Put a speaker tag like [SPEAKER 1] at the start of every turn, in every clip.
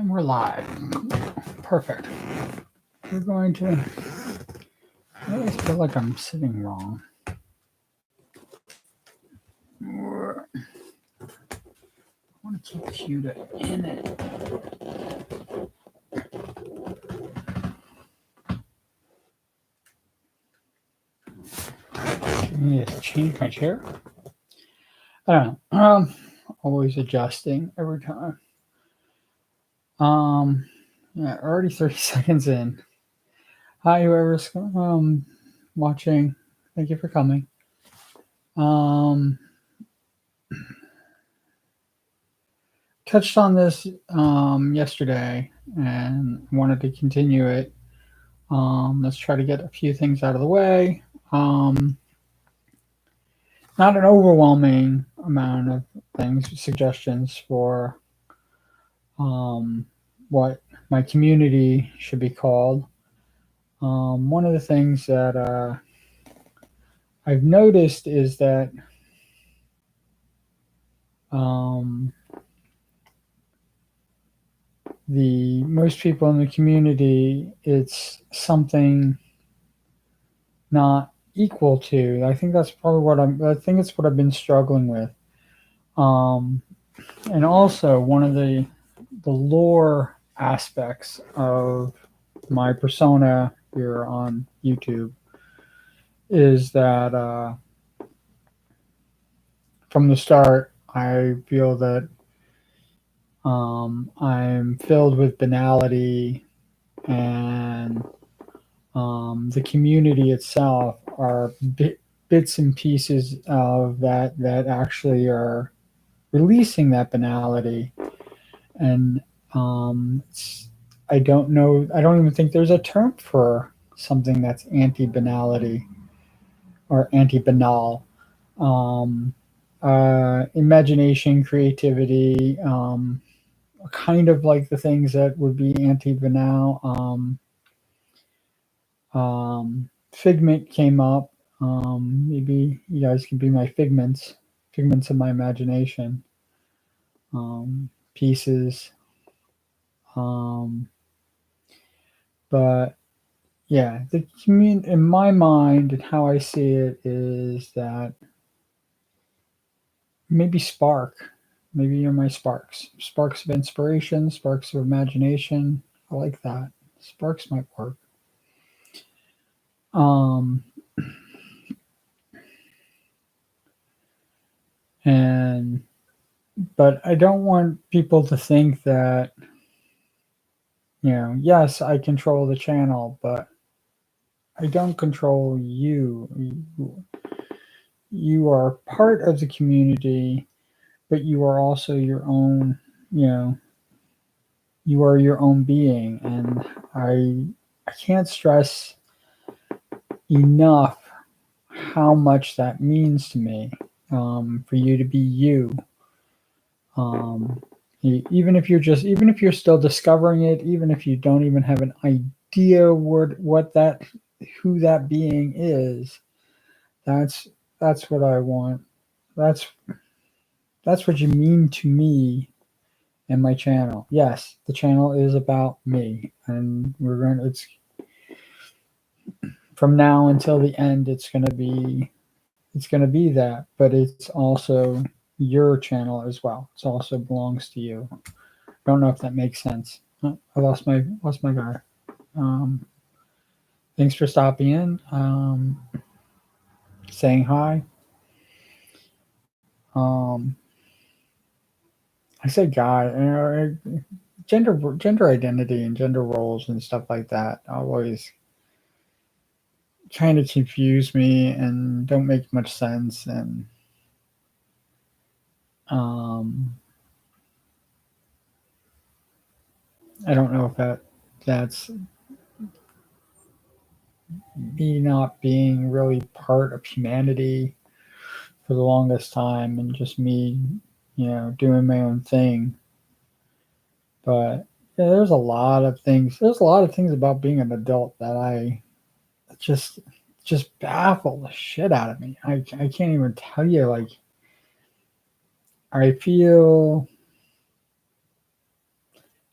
[SPEAKER 1] And we're live. Perfect. We're going to. I always feel like I'm sitting wrong. I want to keep Cuda in it. I need to change my chair. I don't know. Always adjusting every time. Yeah, already 30 seconds in. Hi, whoever's watching. Thank you for coming. Touched on this yesterday and wanted to continue it. Let's try to get a few things out of the way. Not an overwhelming amount of things, suggestions for what my community should be called. One of the things that I've noticed is that the most people in the community, it's something not equal to. I think that's probably I think it's what I've been struggling with. And also one of the lore aspects of my persona here on YouTube is that from the start, I feel that I'm filled with banality, and the community itself are bits and pieces of that actually are releasing that banality. And I don't know, I don't even think there's a term for something that's anti-banality or anti-banal. Imagination, creativity, kind of like the things that would be anti-banal. Figment came up. Maybe you guys can be my figments of my imagination. Pieces. But yeah, the community in my mind and how I see it is that maybe spark. Maybe you're my sparks. Sparks of inspiration, sparks of imagination. I like that. Sparks might work. But I don't want people to think that, yes, I control the channel, but I don't control you. You are part of the community, but you are also your own, you are your own being. And I can't stress enough how much that means to me, for you to be you. Even if you're still discovering it, even if you don't even have an idea who that being is, that's what I want. That's what you mean to me and my channel. Yes, the channel is about me, and it's from now until the end, it's gonna be that, but it's also your channel as well. It also belongs to you. Don't know if that makes sense. Oh, I lost my guy. Thanks for stopping in. Saying hi. I say guy. Gender identity and gender roles and stuff like that always kind of confuse me and don't make much sense. And I don't know if that's me not being really part of humanity for the longest time, and just me, doing my own thing. But yeah, there's a lot of things. There's a lot of things about being an adult that I just baffle the shit out of me. I can't even tell you. Like, I feel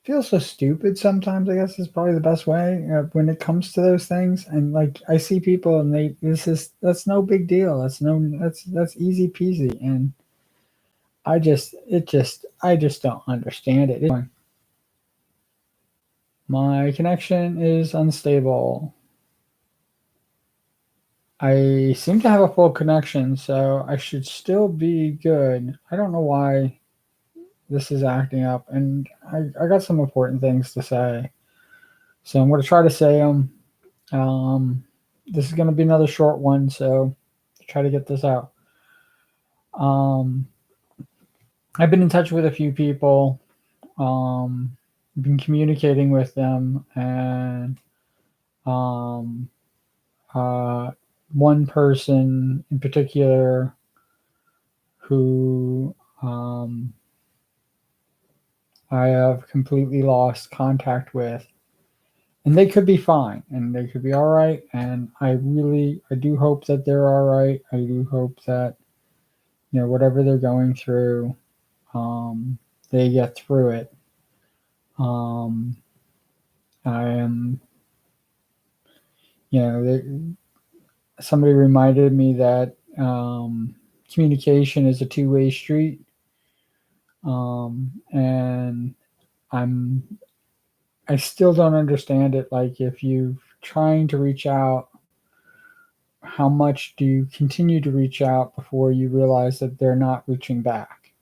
[SPEAKER 1] feel so stupid sometimes, I guess is probably the best way when it comes to those things. And like I see people and that's no big deal. That's easy peasy. And I just don't understand it. My connection is unstable. I seem to have a full connection, so I should still be good. I don't know why this is acting up, and I got some important things to say. So I'm going to try to say them. This is going to be another short one, so try to get this out. Um, I've been in touch with a few people, been communicating with them, and um, uh, one person in particular who I have completely lost contact with, and they could be fine and they could be all right. And I do hope that they're all right. I do hope that, whatever they're going through, um, they get through it. Um, I am, you know, somebody reminded me that communication is a two-way street. And I'm, I still don't understand it. Like if you're trying to reach out, how much do you continue to reach out before you realize that they're not reaching back?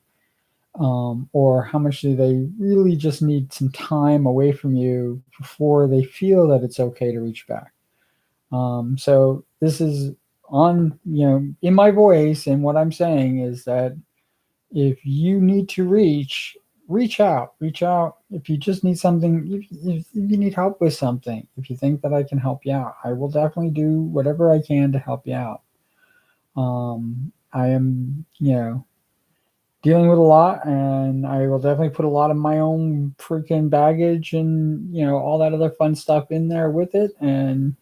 [SPEAKER 1] Or how much do they really just need some time away from you before they feel that it's okay to reach back? So this is on, in my voice, and what I'm saying is that if you need to reach out, if you just need something, if you need help with something, if you think that I can help you out, I will definitely do whatever I can to help you out. I am, dealing with a lot, and I will definitely put a lot of my own freaking baggage and, all that other fun stuff in there with it. And,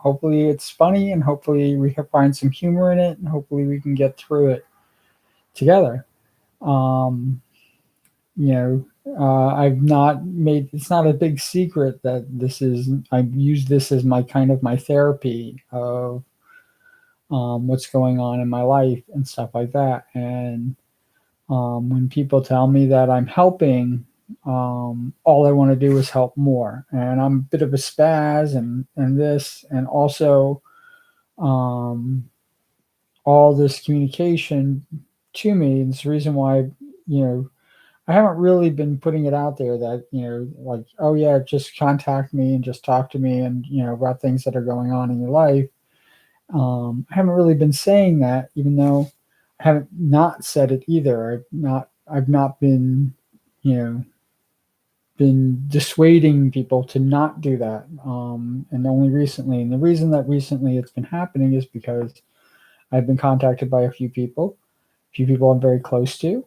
[SPEAKER 1] hopefully it's funny, and hopefully we can find some humor in it, and hopefully we can get through it together. Um, I've not made, it's not a big secret that I've used this as my kind of my therapy of what's going on in my life and stuff like that. And when people tell me that I'm helping, all I want to do is help more. And I'm a bit of a spaz and this, and also all this communication to me. It's the reason why, I haven't really been putting it out there that, like, oh yeah, just contact me and just talk to me and, about things that are going on in your life. I haven't really been saying that, even though I haven't not said it either. I've not been, been dissuading people to not do that. And only recently, and the reason that recently it's been happening is because I've been contacted by a few people I'm very close to.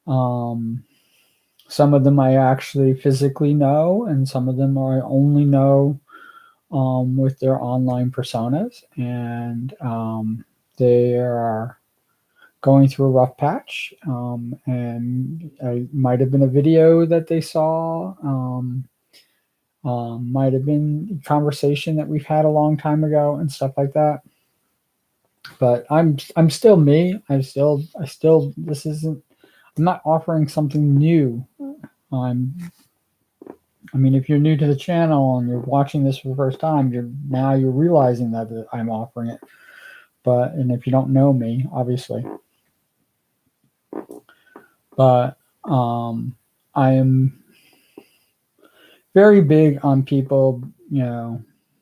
[SPEAKER 1] Some of them I actually physically know, and some of them I only know with their online personas, and they are going through a rough patch. And it might have been a video that they saw, might have been a conversation that we've had a long time ago, and stuff like that. But I'm still me. I still this isn't. I'm not offering something new. I mean, if you're new to the channel and you're watching this for the first time, you're realizing that I'm offering it. And if you don't know me, obviously, but I am very big on people,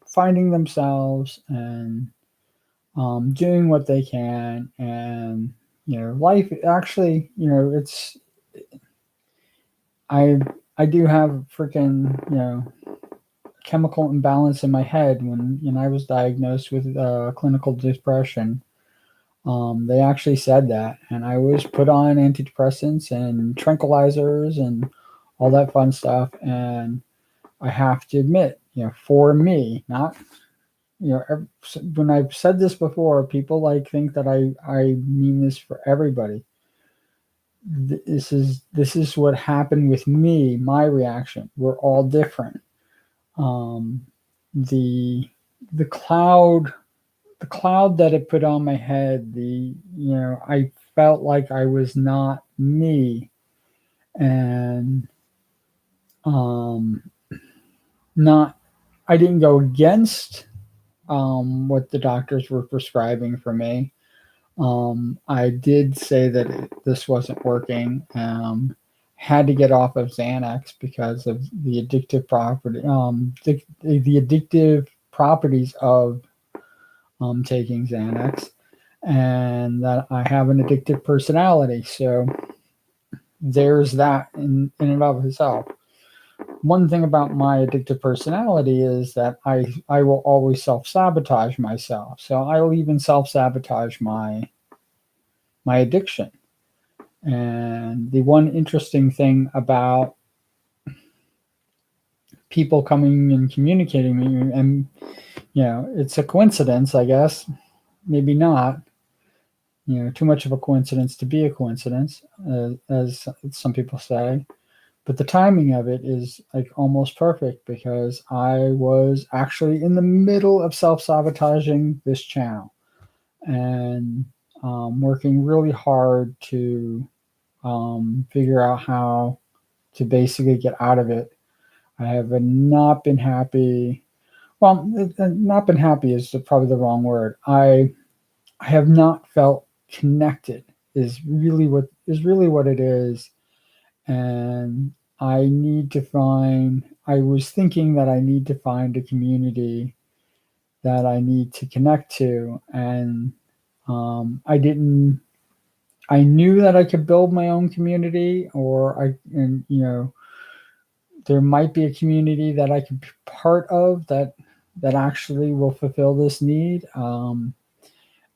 [SPEAKER 1] finding themselves and doing what they can, and life actually, it's I do have freaking, chemical imbalance in my head. When I was diagnosed with clinical depression, they actually said that, and I was put on antidepressants and tranquilizers and all that fun stuff. And I have to admit, for me, not, when I've said this before, people like think that I mean this for everybody. this is what happened with me. My reaction. We're all different. Um, the the cloud the cloud that it put on my head. I felt like I was not me, and um, not I didn't go against what the doctors were prescribing for me. I did say that this wasn't working. Had to get off of Xanax because of the addictive property, the addictive properties of taking Xanax, and that I have an addictive personality. So there's that in and of itself. One thing about my addictive personality is that I will always self sabotage myself. So I will even self sabotage my addiction. And the one interesting thing about people coming and communicating with me, and it's a coincidence, I guess, maybe not, too much of a coincidence to be a coincidence, as some people say. But the timing of it is like almost perfect because I was actually in the middle of self sabotaging this channel and working really hard to figure out how to basically get out of it. I have not been happy. Well, not been happy is probably the wrong word. I have not felt connected. Is really what it is, and I need to find. I was thinking that I need to find a community that I need to connect to, and I didn't. I knew that I could build my own community, and there might be a community that I could be part of that actually will fulfill this need.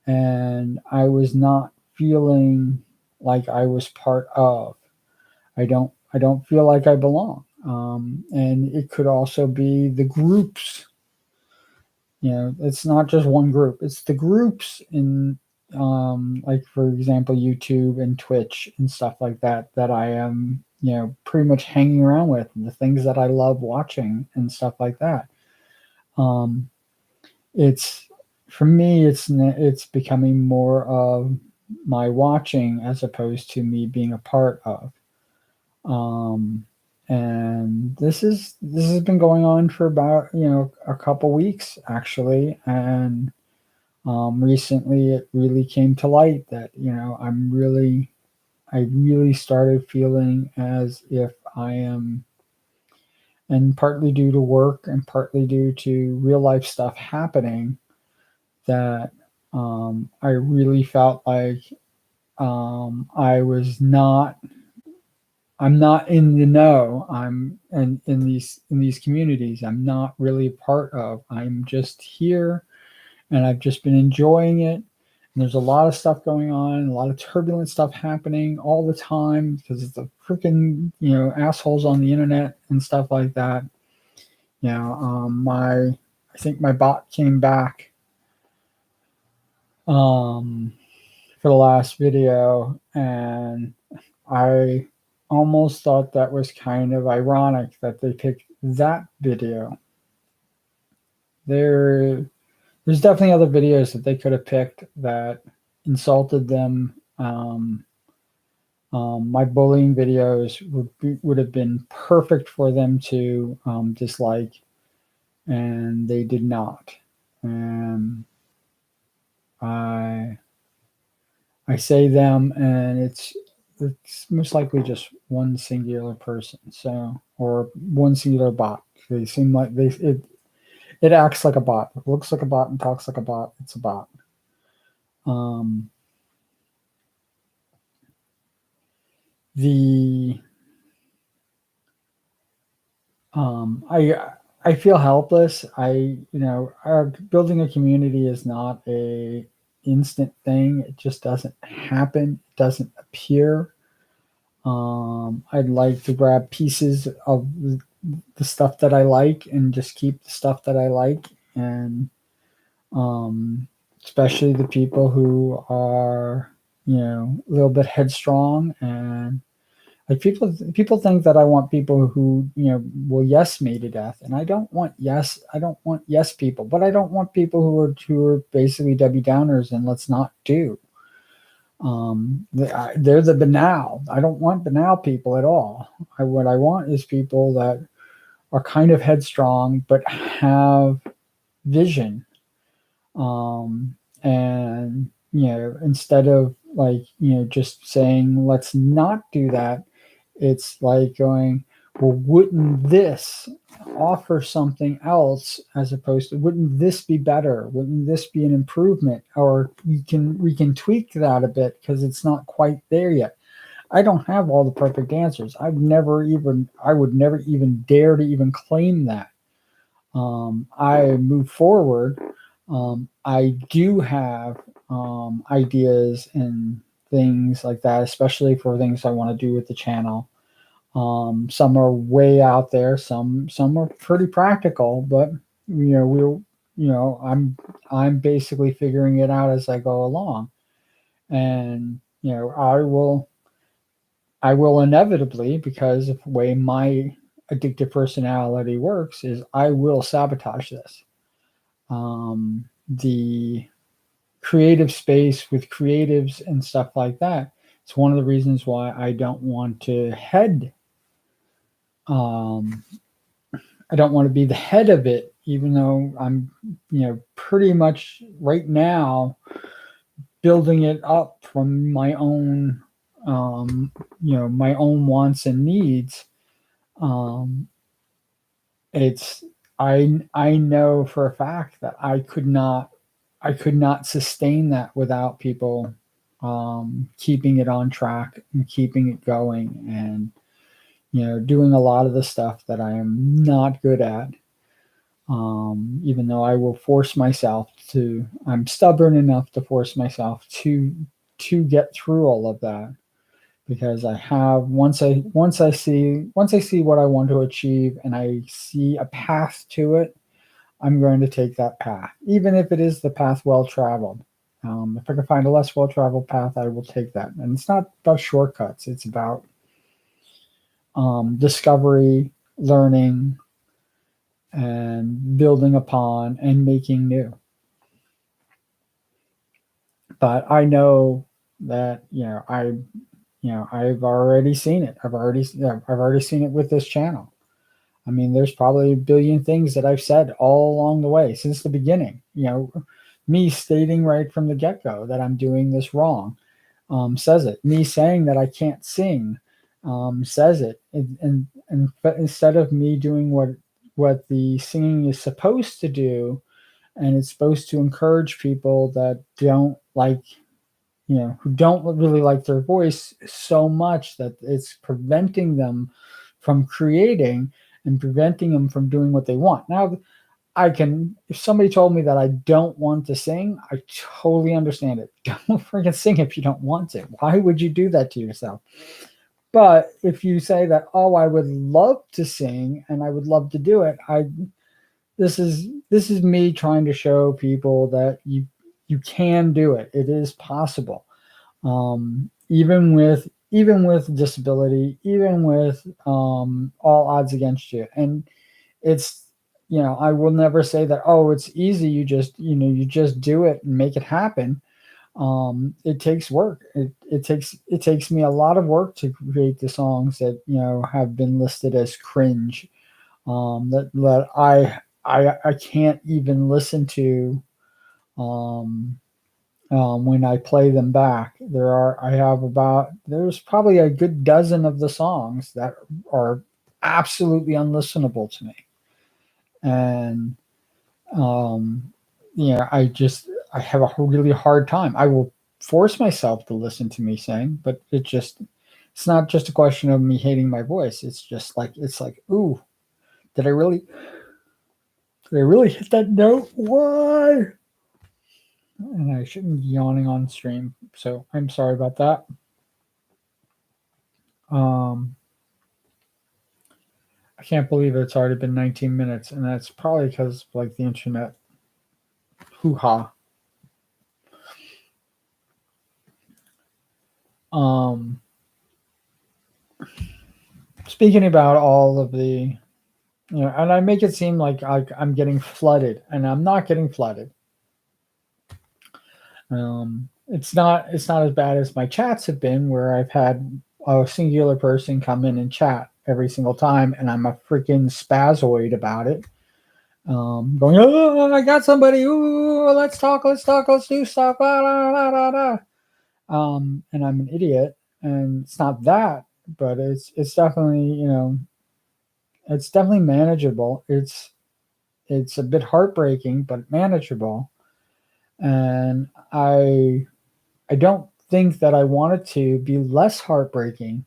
[SPEAKER 1] And I was not feeling like I was part of. I don't feel like I belong. And it could also be the groups. It's not just one group. It's the groups in, like for example, YouTube and Twitch and stuff like that that I am, pretty much hanging around with, and the things that I love watching and stuff like that. Um, it's for me, it's becoming more of my watching as opposed to me being a part of. Um, and this has been going on for about a couple weeks actually, and recently it really came to light that I really started feeling as if I am, and partly due to work and partly due to real life stuff happening, that I really felt like I was not. I'm not in the know. I'm in these communities. I'm not really a part of. I'm just here, and I've just been enjoying it. And there's a lot of stuff going on, a lot of turbulent stuff happening all the time because it's the freaking assholes on the internet and stuff like that. I think my bot came back um, for the last video, and I almost thought that was kind of ironic that they picked that video. There's definitely other videos that they could have picked that insulted them. My bullying videos would have been perfect for them to dislike, and they did not. And I I say them, and it's most likely just one singular person, so or one singular bot. They seem like it acts like a bot. It looks like a bot and talks like a bot. It's a bot. Um, the I feel helpless. Building a community is not a instant thing. It just doesn't happen. It doesn't appear. I'd like to grab pieces of the stuff that I like and just keep the stuff that I like, and um, especially the people who are a little bit headstrong, and like people think that I want people who will yes me to death, and I don't want yes people, but I don't want people who are basically Debbie Downers and let's not do. They're the banal. I don't want banal people at all. What I want is people that are kind of headstrong but have vision. And instead of like just saying let's not do that, it's like going, well, wouldn't this offer something else, as opposed to wouldn't this be better? Wouldn't this be an improvement? Or we can tweak that a bit because it's not quite there yet. I don't have all the perfect answers. I would never even dare to even claim that. I move forward. I do have ideas and things like that, especially for things I want to do with the channel. Some are way out there. Some are pretty practical, but I'm basically figuring it out as I go along, and I will inevitably, because of the way my addictive personality works, is I will sabotage this. The creative space with creatives and stuff like that. It's one of the reasons why I don't want to head. Um, I don't want to be the head of it, even though I'm, pretty much right now building it up from my own, my own wants and needs. Um, it's I know for a fact that I could not sustain that without people keeping it on track and keeping it going, and doing a lot of the stuff that I am not good at. Even though I will force myself to, I'm stubborn enough to force myself to get through all of that, because I have once I see what I want to achieve and I see a path to it, I'm going to take that path, even if it is the path well traveled. If I can find a less well traveled path, I will take that. And it's not about shortcuts; it's about discovery, learning, and building upon and making new. But I know that I've already seen it. I've already seen it with this channel. I mean, there's probably a billion things that I've said all along the way since the beginning. Me stating right from the get go that I'm doing this wrong, says it. Me saying that I can't sing, says it. And instead of me doing what the singing is supposed to do, and it's supposed to encourage people that don't like, who don't really like their voice so much that it's preventing them from creating and preventing them from doing what they want. Now, if somebody told me that I don't want to sing, I totally understand it. Don't freaking sing if you don't want to. Why would you do that to yourself? But if you say that, oh, I would love to sing and I would love to do it, this is me trying to show people that you can do it. It is possible. Even with disability, even with all odds against you. And it's, I will never say that, oh, it's easy. You just do it and make it happen. It takes work. It takes me a lot of work to create the songs that, have been listed as cringe. That I can't even listen to, when I play them back. There's probably a good dozen of the songs that are absolutely unlistenable to me. And I have a really hard time. I will force myself to listen to me sing, but it's not just a question of me hating my voice. It's like, ooh, did I really hit that note? Why? And I shouldn't be yawning on stream, so I'm sorry about that. I can't believe it's already been 19 minutes, and that's probably because like the internet. Hoo ha. Um, Speaking about all of the, and I make it seem like I'm getting flooded, and I'm not getting flooded. It's not as bad as my chats have been, where I've had a singular person come in and chat every single time, and I'm a freaking spazoid about it. Going, oh, I got somebody. Ooh, let's talk, let's do stuff. Ah, da, da, da, da. And I'm an idiot, and it's not that, but it's definitely, it's definitely manageable. It's a bit heartbreaking, but manageable. And I don't think that I want it to be less heartbreaking.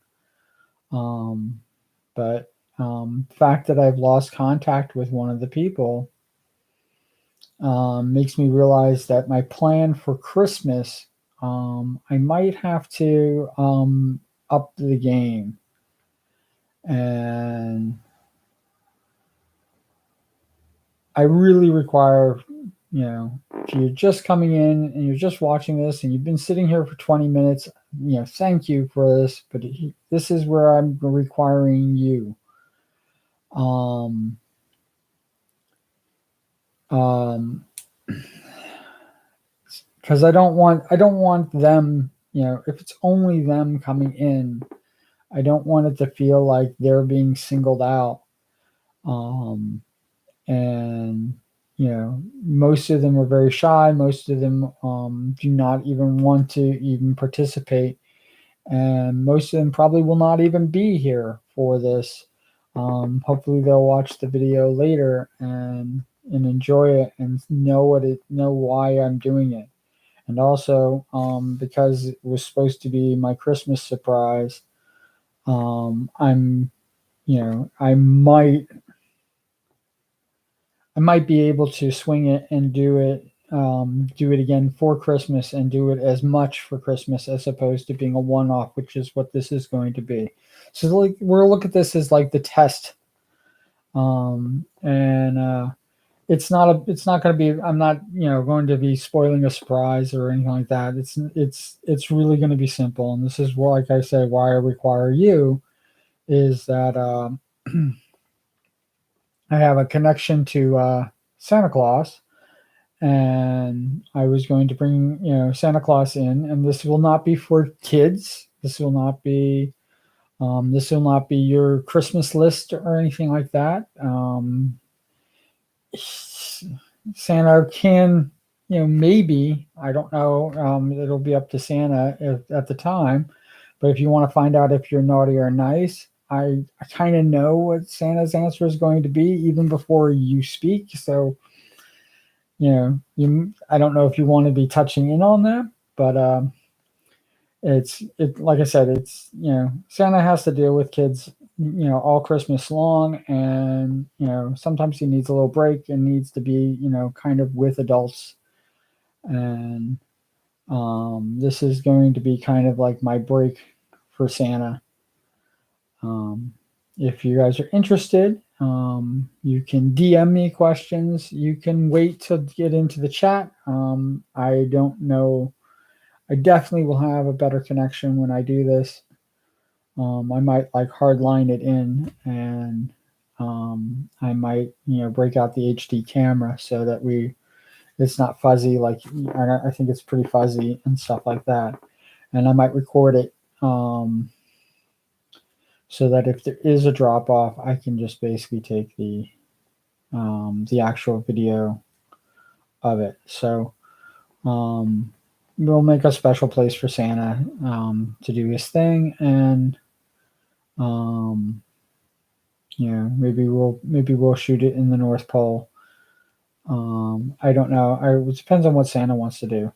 [SPEAKER 1] Um, but the fact that I've lost contact with one of the people makes me realize that my plan for Christmas, I might have to up the game. And I really require, if you're just coming in and you're just watching this and you've been sitting here for 20 minutes, thank you for this, but this is where I'm requiring you. Um, um, because I don't want them, if it's only them coming in, I don't want it to feel like they're being singled out. Um, and most of them are very shy. Most of them do not even want to even participate, and most of them probably will not even be here for this. Hopefully they'll watch the video later and enjoy it and know why I'm doing it. And also, because it was supposed to be my Christmas surprise, I'm I might be able to swing it and do it again for Christmas and do it as much for Christmas as opposed to being a one-off, which is what this is going to be. So like we'll look at this as like the test, and it's not going to be. I'm not going to be spoiling a surprise or anything like that. It's really going to be simple, and this is what, like I said, why I require you is that. I have a connection to Santa Claus, and I was going to bring Santa Claus in, and this will not be for kids. This will not be your Christmas list or anything like that. Santa can, maybe, I don't know. It'll be up to Santa at the time. But if you want to find out if you're naughty or nice, I kind of know what Santa's answer is going to be even before you speak. So, I don't know if you want to be touching in on that, but like I said, it's Santa has to deal with kids, all Christmas long, and sometimes he needs a little break and needs to be kind of with adults, and this is going to be kind of like my break for Santa. Um, if you guys are interested, you can DM me questions. You can wait to get into the chat. I don't know. I definitely will have a better connection when I do this. I might like hardline it in, and I might break out the HD camera so that it's not fuzzy. Like I think it's pretty fuzzy and stuff like that, and I might record it. So that if there is a drop off, I can just basically take the actual video of it. So we'll make a special place for Santa to do his thing, and maybe we'll shoot it in the North Pole. I don't know. It depends on what Santa wants to do.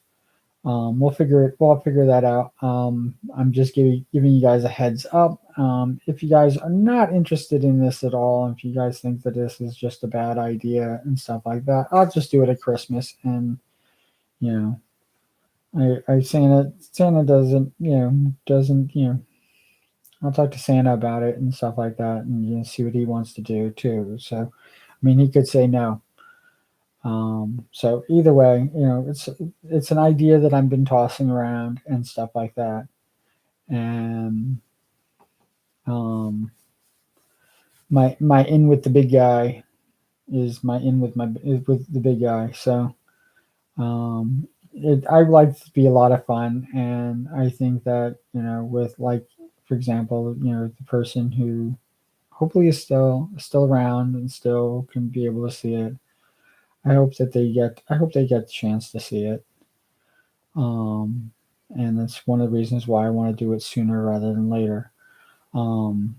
[SPEAKER 1] We'll figure that out. I'm just giving you guys a heads up. If you guys are not interested in this at all, and if you guys think that this is just a bad idea and stuff like that, I'll just do it at Christmas. And Santa doesn't. I'll talk to Santa about it and stuff like that, and see what he wants to do too. So, I mean, he could say no. So either way, it's an idea that I've been tossing around and stuff like that. and um, my in with the big guy is my in with my is with the big guy. So I like to be a lot of fun, and I think that with like for example, the person who hopefully is still around and still can be able to see it. I hope they get the chance to see it. Um, and that's one of the reasons why I want to do it sooner rather than later. Um,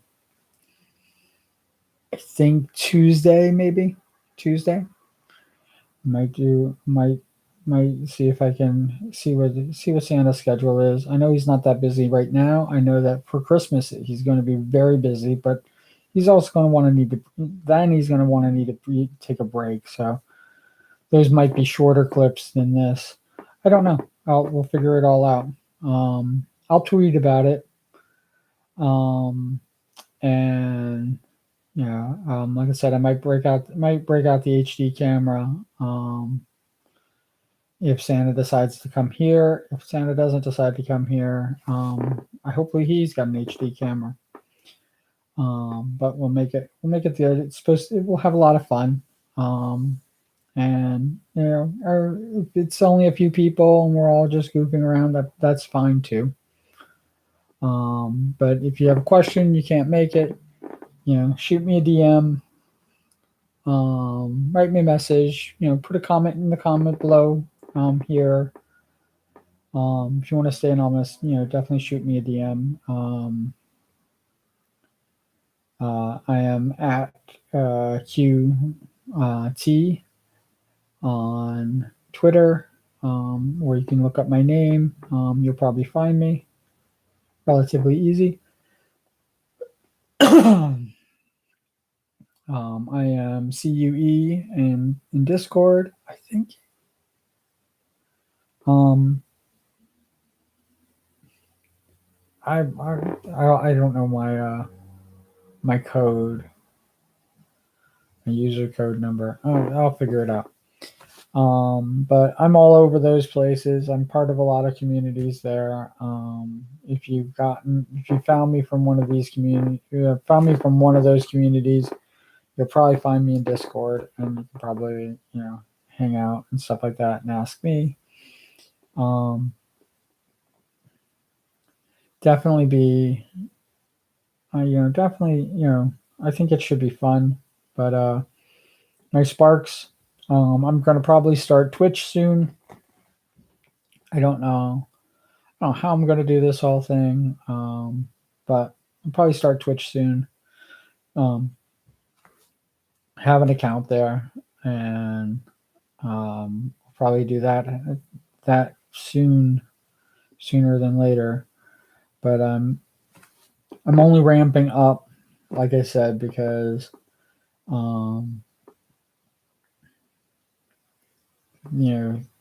[SPEAKER 1] I think Tuesday, maybe Tuesday. Might see if I can see what Santa's schedule is. I know he's not that busy right now. I know that for Christmas he's going to be very busy, but he's also going to want to need to then he's going to want to need to take a break. So those might be shorter clips than this. I don't know. We'll figure it all out. I'll tweet about it. Um, and yeah, like I said, I might break out the HD camera. If Santa decides to come here, if Santa doesn't decide to come here, I hopefully he's got an HD camera. But we'll make it the it's supposed to, we'll have a lot of fun. And or if it's only a few people and we're all just goofing around, that's fine too. But if you have a question, you can't make it, shoot me a DM, write me a message, put a comment in the comment below here. If you want to stay anonymous, definitely shoot me a DM. I am at QT on Twitter, or you can look up my name. You'll probably find me relatively easy. I am CUE in Discord, I think. I don't know my code, my user code number. I'll figure it out. But I'm all over those places. I'm part of a lot of communities there. If you found me from one of these found me from one of those communities, you'll probably find me in Discord, and you can probably hang out and stuff like that and ask me. Um, definitely be, definitely I think it should be fun. But my Sparks, I'm gonna probably start Twitch soon. I don't know how I'm gonna do this whole thing, but I'll probably start Twitch soon. Um, have an account there, and probably do that sooner than later. But I'm only ramping up, like I said, because um,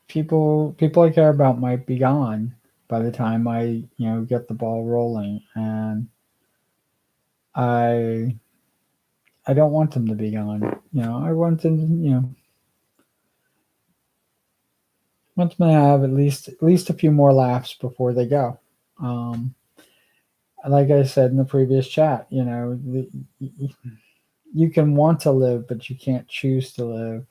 [SPEAKER 1] people I care about might be gone by the time I get the ball rolling, and I I don't want them to be gone. I want them, want them to have at least a few more laughs before they go. Um, like I said in the previous chat, you can want to live, but you can't choose to live.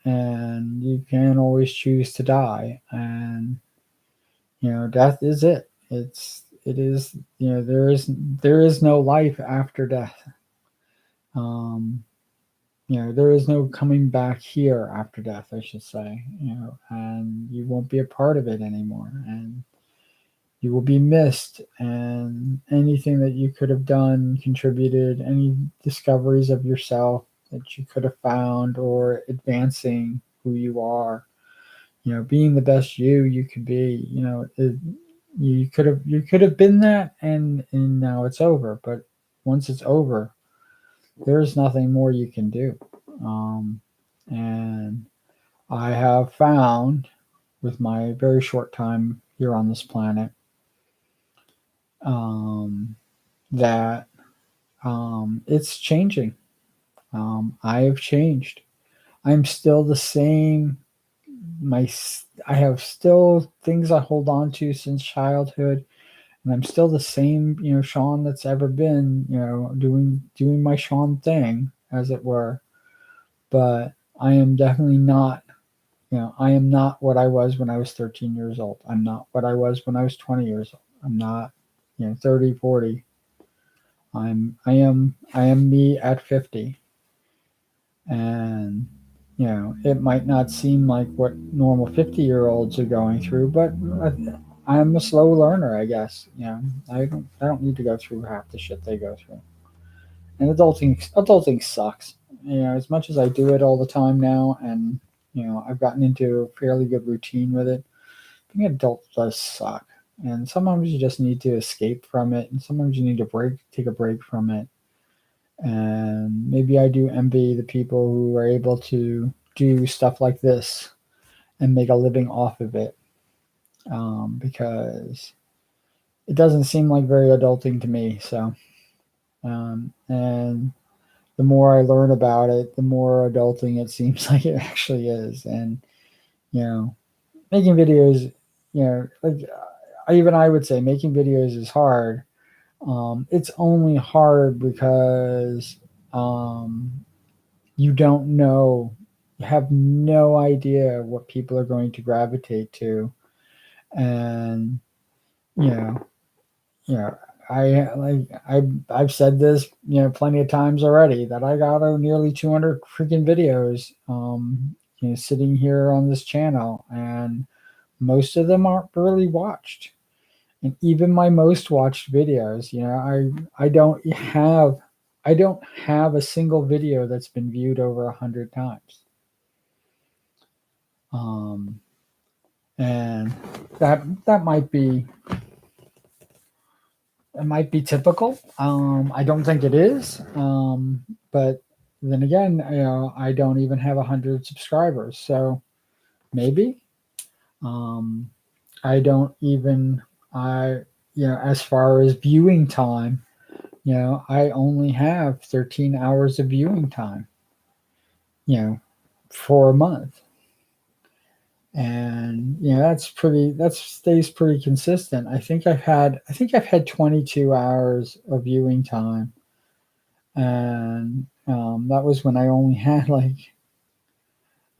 [SPEAKER 1] And you can always choose to die, and death is it. It is. There is no life after death. Um, there is no coming back here after death, I should say. And you won't be a part of it anymore, and you will be missed. And anything that you could have done, contributed, any discoveries of yourself that you could have found, or advancing who you are, being the best you could be. You could have been that, and now it's over. But once it's over, there's nothing more you can do. And I have found, with my very short time here on this planet, that it's changing. I have changed. I'm still the same. I have still things I hold on to since childhood, and I'm still the same, Sean that's ever been, doing my Sean thing, as it were. But I am definitely not, I am not what I was when I was 13 years old. I'm not what I was when I was 20 years old. I'm not, 30, 40. I am me at 50. And it might not seem like what normal 50-year-olds are going through, but I'm a slow learner, I guess. I don't need to go through half the shit they go through. And adulting sucks. As much as I do it all the time now, and I've gotten into a fairly good routine with it, being an adult does suck. And sometimes you just need to escape from it, and sometimes you need to take a break from it. And maybe I do envy the people who are able to do stuff like this and make a living off of it, because it doesn't seem like very adulting to me. So, and the more I learn about it, the more adulting it seems like it actually is. And making videos, like I would say making videos is hard. It's only hard because you don't know, you have no idea what people are going to gravitate to. And you know you know I've said this plenty of times already, that I got nearly 200 freaking videos sitting here on this channel, and most of them aren't really watched. And even my most watched videos, I don't have a single video that's been viewed over 100 times. Um, and that might be typical. I don't think it is. But then again, I don't even have 100 subscribers, so maybe. Um, I don't even I as far as viewing time, I only have 13 hours of viewing time, for a month. And that stays pretty consistent. I think I've had 22 hours of viewing time, and that was when I only had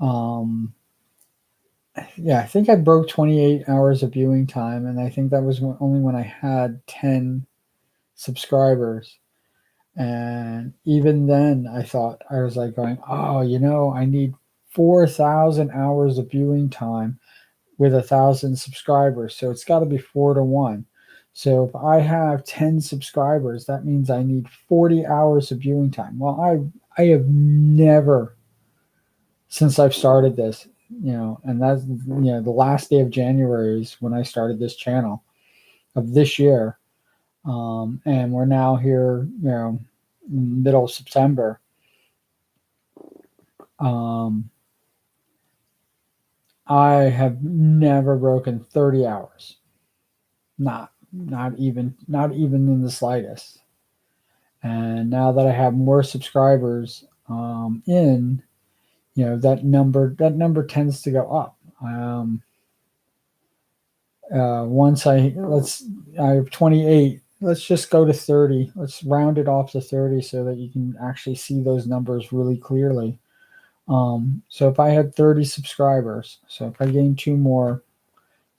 [SPEAKER 1] um I think I broke 28 hours of viewing time, and I think that was only when I had 10 subscribers. And even then, I was like going, oh, I need 4,000 hours of viewing time with 1,000 subscribers. So it's got to be 4 to 1. So if I have 10 subscribers, that means I need 40 hours of viewing time. Well, I have never, since I've started this, and that's, the last day of January is when I started this channel of this year. And we're now here, middle of September. I have never broken 30 hours. Not even in the slightest. And now that I have more subscribers, that number tends to go up. Once I have 28. Let's just go to 30. Let's round it off to 30 so that you can actually see those numbers really clearly. So if I had 30 subscribers, so if I gained 2 more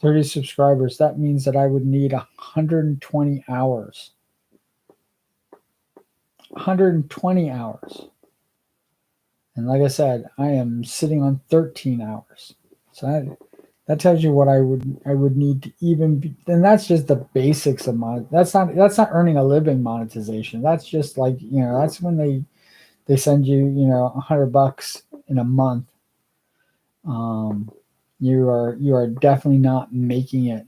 [SPEAKER 1] 30 subscribers, that means that I would need 120 hours. 120 hours. And like I said, I am sitting on 13 hours. So that tells you what I would need to even be, and that's just the basics of that's not earning a living monetization. That's just like, that's when they send you, $100 in a month. You are definitely not making it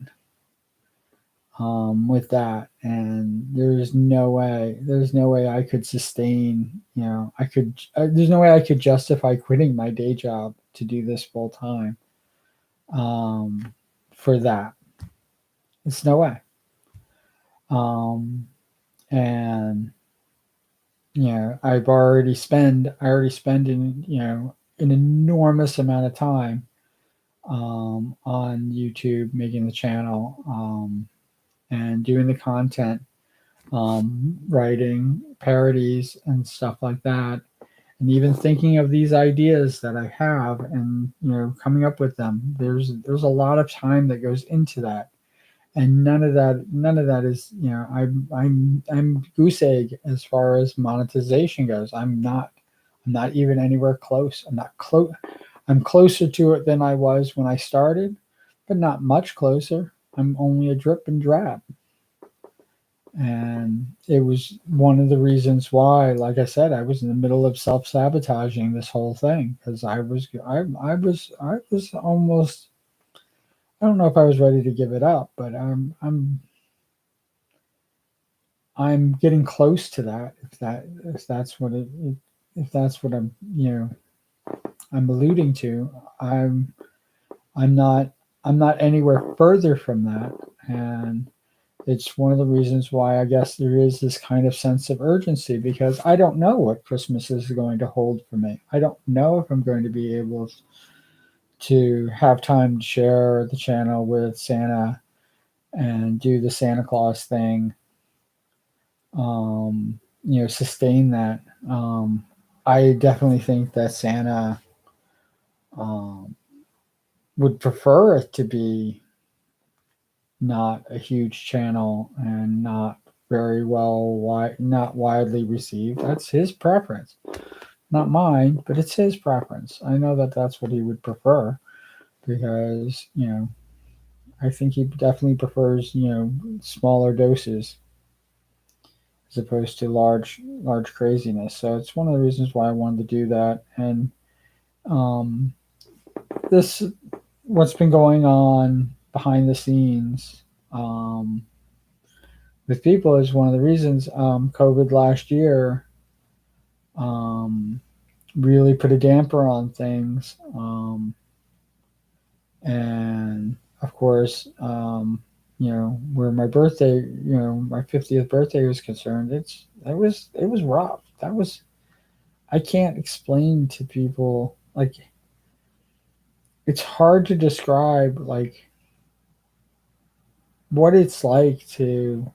[SPEAKER 1] with that, and there's no way I could sustain. There's no way I could justify quitting my day job to do this full time. For that, it's no way. And I already spend in an enormous amount of time on YouTube making the channel. and doing the content, writing parodies and stuff like that, and even thinking of these ideas that I have, and coming up with them. There's a lot of time that goes into that, and none of that is, I'm goose egg as far as monetization goes. I'm not even anywhere close. I'm not close. I'm closer to it than I was when I started, but not much closer. I'm only a drip and drab. And it was one of the reasons why, like I said, I was in the middle of self-sabotaging this whole thing, because I was almost, I don't know if I was ready to give it up, but I'm getting close to that. If that's what I'm alluding to. I'm I'm not I'm not anywhere further from that, and it's one of the reasons why I guess there is this kind of sense of urgency, because I don't know what Christmas is going to hold for me. I don't know if I'm going to be able to have time to share the channel with Santa and do the Santa Claus thing, sustain that. I definitely think that Santa um, would prefer it to be not a huge channel and not very not widely received. That's his preference, not mine, but it's his preference. I know that that's what he would prefer, because I think he definitely prefers smaller doses as opposed to large craziness. So it's one of the reasons why I wanted to do that. And um, this what's been going on behind the scenes with people is one of the reasons. COVID last year um, really put a damper on things, and of course, where my birthday, my 50th birthday was concerned, it was rough. That was, I can't explain to people, like, it's hard to describe, like, what it's like to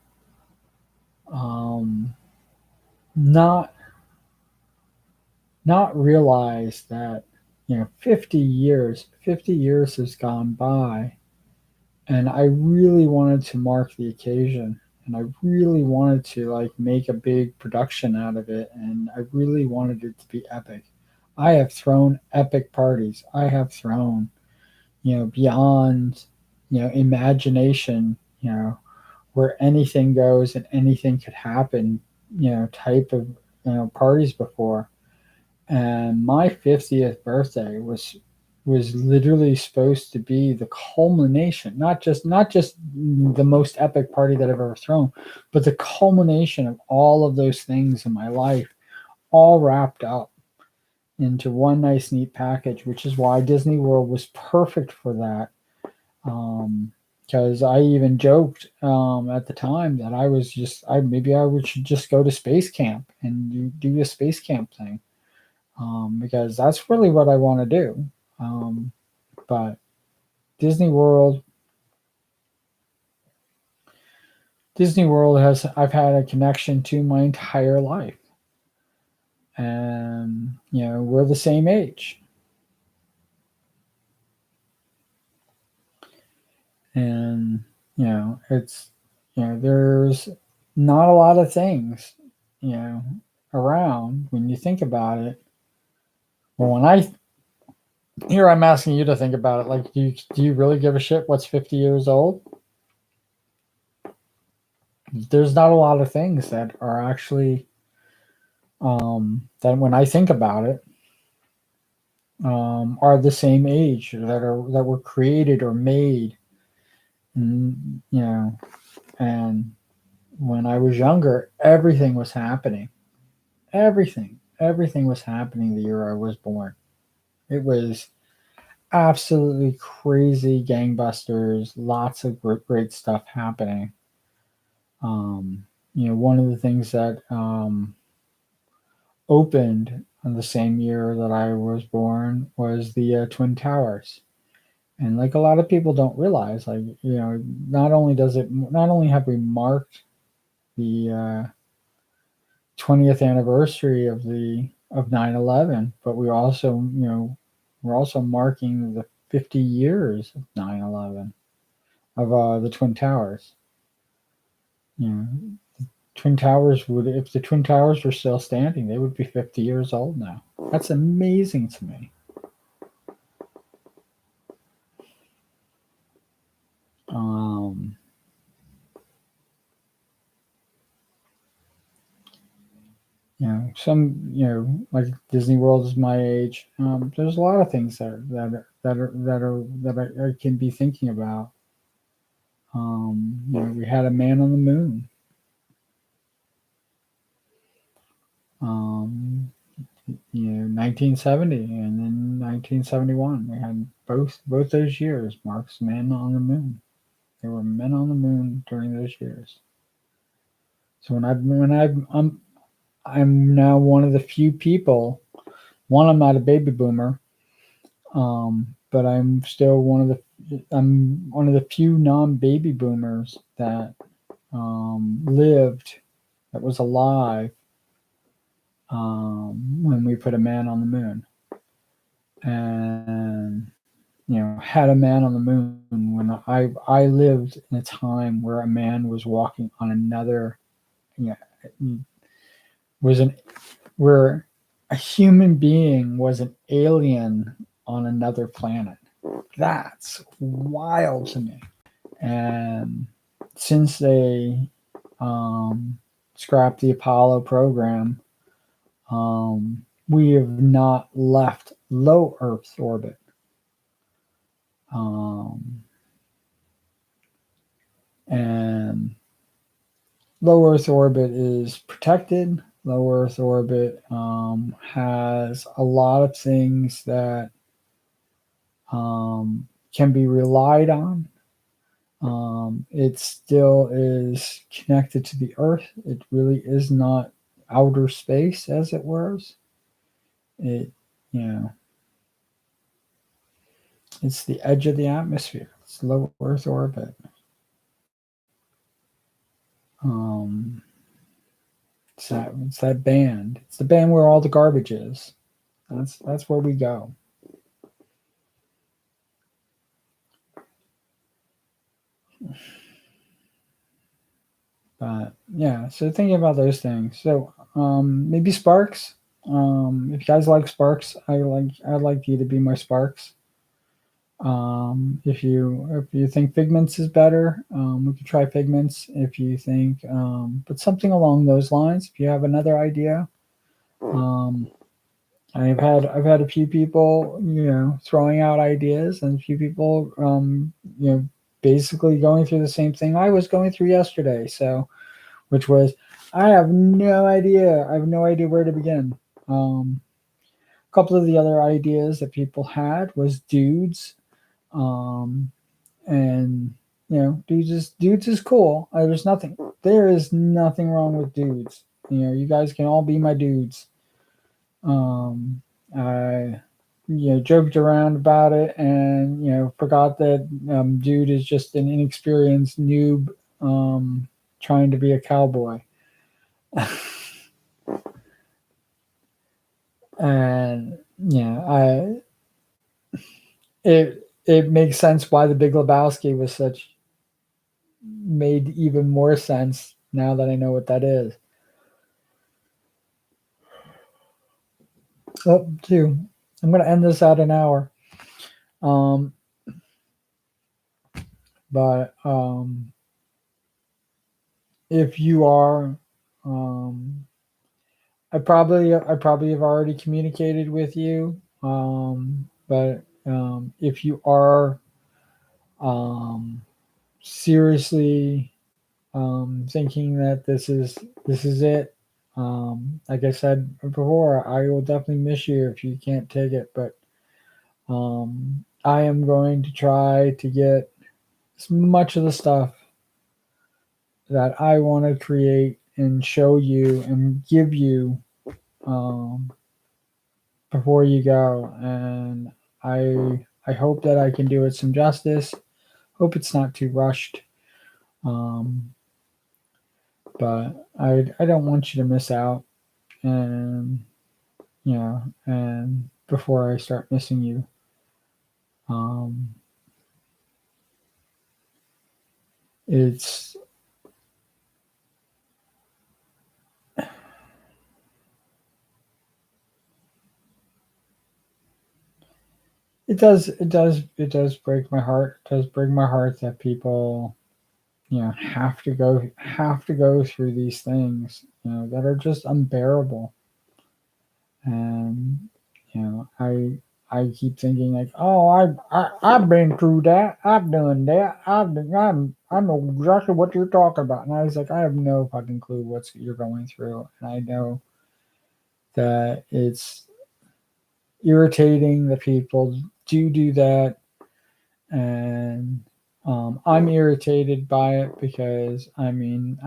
[SPEAKER 1] um, not not realize that 50 years has gone by, and I really wanted to mark the occasion, and I really wanted to, like, make a big production out of it, and I really wanted it to be epic. I have thrown epic parties. I have thrown beyond imagination, where anything goes and anything could happen, type of parties before. And my 50th birthday was literally supposed to be the culmination, not just the most epic party that I've ever thrown, but the culmination of all of those things in my life, all wrapped up into one nice neat package, which is why Disney World was perfect for that. Because I even joked at the time that I was just, maybe I should just go to space camp and do a space camp thing, because that's really what I want to do. But Disney World, Disney World has, I've had a connection to my entire life, and we're the same age, and it's there's not a lot of things you know around when you think about it. Well, when I here, I'm asking you to think about it. Like, do you really give a shit what's 50 years old? There's not a lot of things that are actually that, when I think about it, are the same age, that were created or made, and and when I was younger, everything was happening. Everything was happening the year I was born. It was absolutely crazy, gangbusters, lots of great stuff happening. One of the things that opened on the same year that I was born was the Twin Towers, And like a lot of people don't realize, like, not only have we marked the 20th anniversary of 9/11, but we're also marking the 50 years of 9/11 of the Twin Towers. You know, Twin Towers would if the Twin Towers were still standing, they would be 50 years old now. That's amazing to me. Um, like Disney World is my age. There's a lot of things that I can be thinking about. We had a man on the moon. Um, 1970 and then 1971. We had both those years marks men on the moon. There were men on the moon during those years. So I'm now one of the few people. One, I'm not a baby boomer, but I'm one of the few non-baby boomers that lived, that was alive when we put a man on the moon, and had a man on the moon when I lived in a time where a man was walking on another, you know, was an where a human being was an alien on another planet. That's wild to me. And since they scrapped the Apollo program, we have not left low Earth orbit. And low Earth orbit is protected. Low Earth orbit has a lot of things that can be relied on. It still is connected to the Earth. It really is not outer space, as it were. It, you know, it's the edge of the atmosphere. It's low Earth orbit. It's that band. It's the band where all the garbage is. That's where we go. But yeah, so thinking about those things. So maybe Sparks. If you guys like Sparks, I'd like you to be my Sparks. If you think Figments is better, we could try Figments. If you think, but something along those lines. If you have another idea, I've had a few people throwing out ideas, and a few people basically going through the same thing I was going through yesterday. So, which was, I have no idea. I have no idea where to begin. A couple of the other ideas that people had was dudes. And dudes is cool. There is nothing wrong with dudes. You guys can all be my dudes. I joked around about it, and forgot that dude is just an inexperienced noob trying to be a cowboy. And it makes sense why the Big Lebowski made even more sense now that I know what that is. Oh, two. I'm going to end this at an hour. But if you are, I probably have already communicated with you. But if you are seriously thinking that this is it, like I said before, I will definitely miss you if you can't take it. But I am going to try to get as much of the stuff that I want to create and show you and give you before you go. And I I hope that I can do it some justice. Hope it's not too rushed. Um, but I don't want you to miss out, and and before I start missing you, um, it's it does break my heart. It does break my heart that people have to go through these things that are just unbearable. And I keep thinking like, oh, I've been through that. I've done that. I know exactly what you're talking about. And I was like, I have no fucking clue what you're going through, and I know that it's irritating that people do that, and I'm irritated by it because I mean,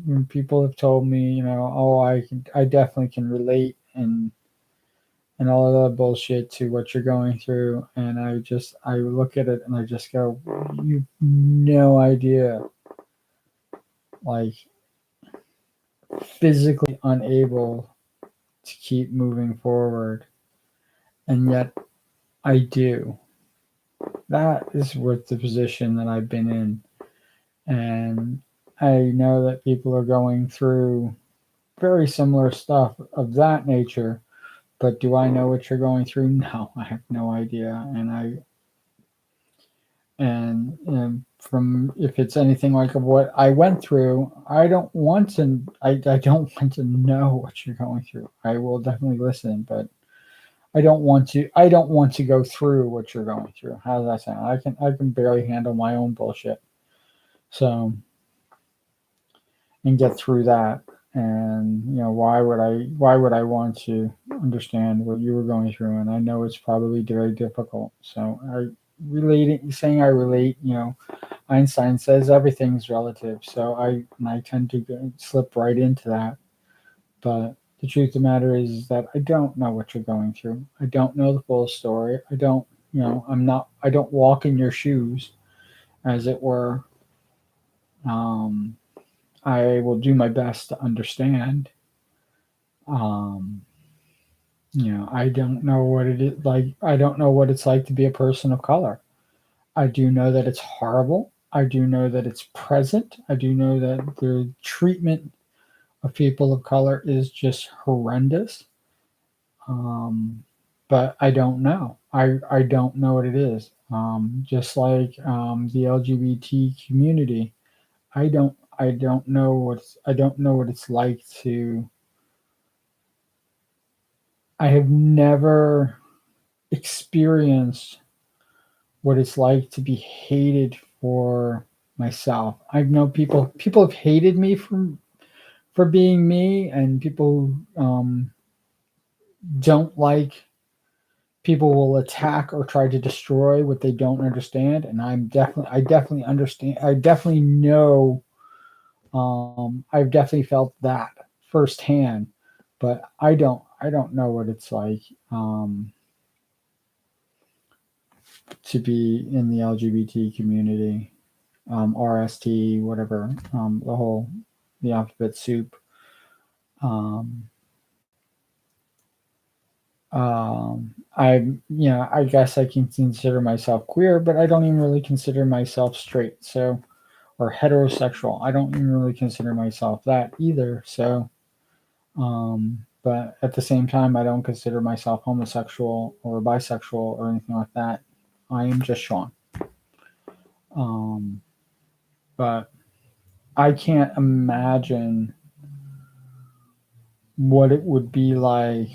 [SPEAKER 1] when people have told me, oh, I definitely can relate and all of that bullshit to what you're going through, and I look at it and I just go, you no idea, like physically unable to keep moving forward, and yet I do. That is what the position that I've been in, and I know that people are going through very similar stuff of that nature. But do I know what you're going through? No, I have no idea. And from if it's anything like what I went through, I don't want to know what you're going through. I will definitely listen, but I don't want to go through what you're going through. How does that sound? I can barely handle my own bullshit. So and get through that. And why would I want to understand what you were going through? And I know it's probably very difficult. So saying I relate, Einstein says everything's relative. So I tend to slip right into that. But the truth of the matter is that I don't know what you're going through. I don't know the full story. I don't, I don't walk in your shoes, as it were. Um, I will do my best to understand. Um, I don't know what it is like. I don't know what it's like to be a person of color. I do know that it's horrible. I do know that it's present. I do know that the treatment of people of color is just horrendous. Um, but I don't know. I don't know what it is. Just like the LGBT community, I don't know what it's like to. I have never experienced what it's like to be hated for myself. I know people have hated me for being me, and people don't like people will attack or try to destroy what they don't understand, and I definitely understand. I definitely know. I've definitely felt that firsthand, but I don't know what it's like to be in the LGBT community, RST, whatever, the alphabet soup. Um, I guess I can consider myself queer, but I don't even really consider myself straight. So, or heterosexual. I don't even really consider myself that either. So, but at the same time, I don't consider myself homosexual or bisexual or anything like that. I am just Sean. Um, but I can't imagine what it would be like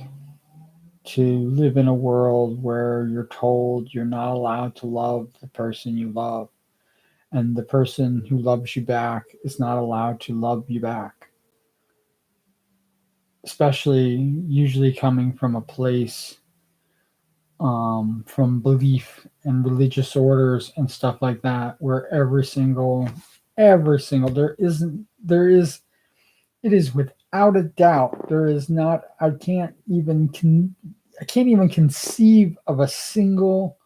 [SPEAKER 1] to live in a world where you're told you're not allowed to love the person you love, and the person who loves you back is not allowed to love you back. Especially usually coming from a place from belief and religious orders and stuff like that, where every single there is it is without a doubt there is not I can't even conceive of a single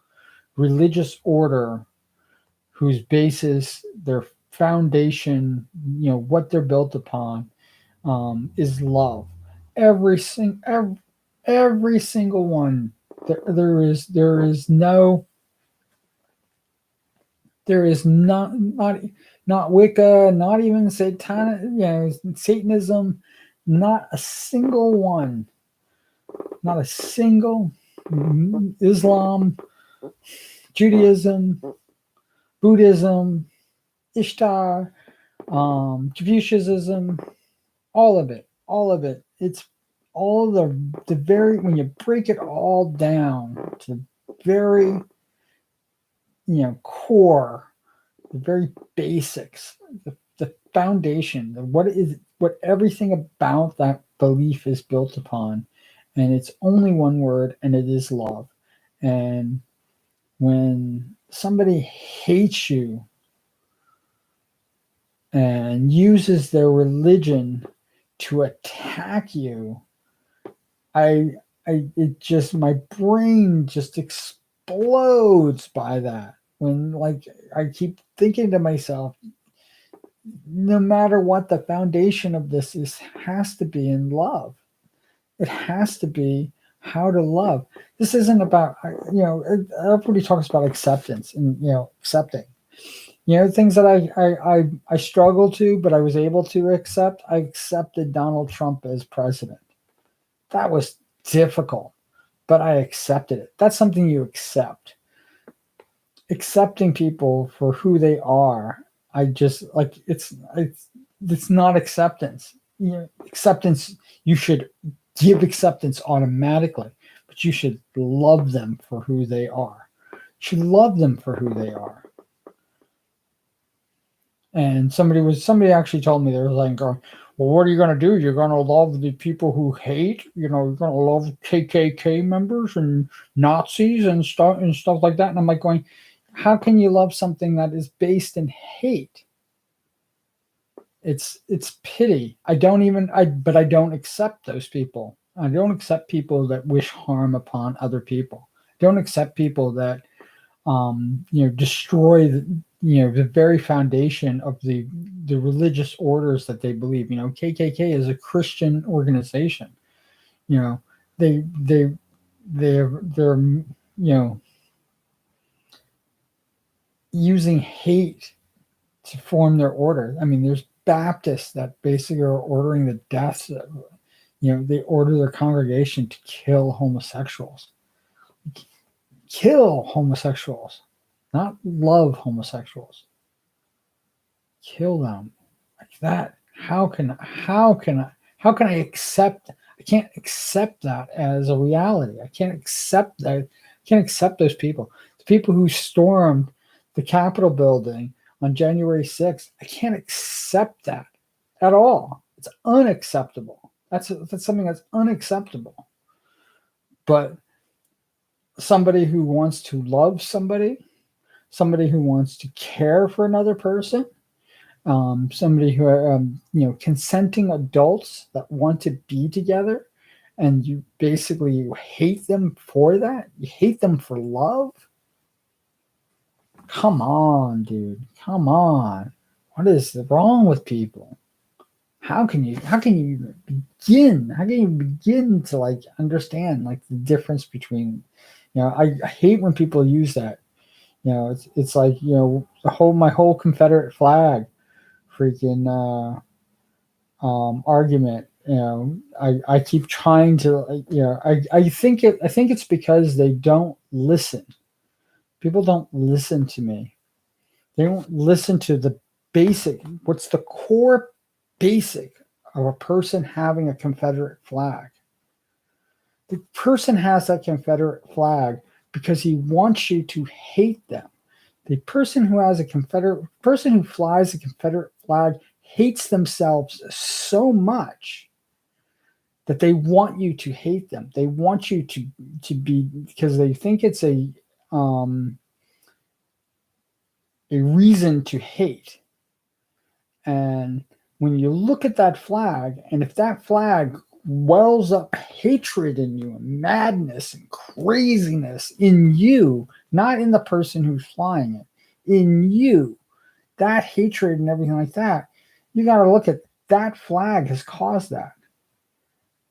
[SPEAKER 1] religious order whose basis, their foundation, what they're built upon, is love. Every sing every single one. There is not Wicca, not even Satanism, not a single one, not a single Islam, Judaism, Buddhism, Ishtar, Confucianism, all of it. It's all the very, when you break it all down to the very core, the very basics, the foundation, what everything about that belief is built upon, and it's only one word, and it is love. And when somebody hates you and uses their religion to attack you, it just, my brain just explodes by that. When, like, I keep thinking to myself, no matter what, the foundation of this has to be in love. It has to be how to love. This isn't about, everybody talks about acceptance and, accepting. Things that I struggle to, but I was able to accept. I accepted Donald Trump as president. That was difficult, but I accepted it. That's something you accept. Accepting people for who they are. I just, like, it's not acceptance. Acceptance, you should give acceptance automatically, but you should love them for who they are. You should love them for who they are. And somebody actually told me, they were like, well, what are you going to do? You're going to love the people who hate, you're going to love KKK members and Nazis and stuff like that. And I'm like going, how can you love something that is based in hate? It's pity. But I don't accept those people. I don't accept people that wish harm upon other people. I don't accept people that, destroy the very foundation of the religious orders that they believe. KKK is a Christian organization. They're using hate to form their order. I mean, there's Baptists that basically are ordering the deaths. They order their congregation to kill homosexuals. Kill homosexuals, not love homosexuals. Kill them like that. How can I accept? I can't accept that as a reality. I can't accept that. I can't accept those people. The people who stormed the Capitol building on January 6th. I can't accept that at all. It's unacceptable. That's something that's unacceptable. But somebody who wants to love somebody who wants to care for another person, somebody who, consenting adults that want to be together, and you hate them for that. You hate them for love. Come on, dude. Come on. What is wrong with people? How can you begin? How can you begin to understand the difference between, I hate when people use that. It's like, my whole Confederate flag freaking argument. I keep trying to, I think it's because they don't listen. People don't listen to me. They don't listen to the basic. What's the core basic of a person having a Confederate flag? The person has that Confederate flag because he wants you to hate them. The person who flies a Confederate flag hates themselves so much that they want you to hate them. They want you to be, because they think it's a reason to hate. And when you look at that flag, and if that flag wells up hatred in you and madness and craziness in you, not in the person who's flying it, in you, that hatred and everything like that, you got to look at that flag has caused that.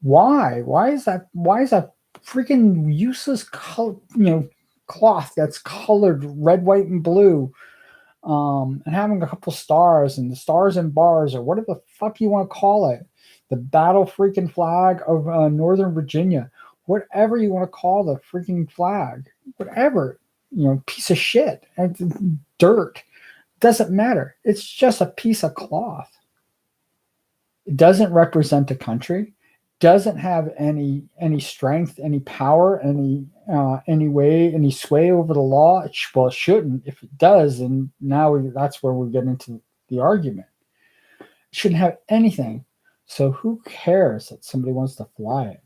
[SPEAKER 1] Why? Why is that? Why is that freaking useless cloth that's colored red, white, and blue, and having a couple stars and the stars and bars or whatever the fuck you want to call it, the battle freaking flag of Northern Virginia, whatever you want to call the freaking flag, whatever, piece of shit, and dirt, doesn't matter. It's just a piece of cloth. It doesn't represent a country, doesn't have any strength, any power, any way, any sway over the law. It shouldn't. If it does, then that's where we get into the argument. It shouldn't have anything. So who cares that somebody wants to fly it?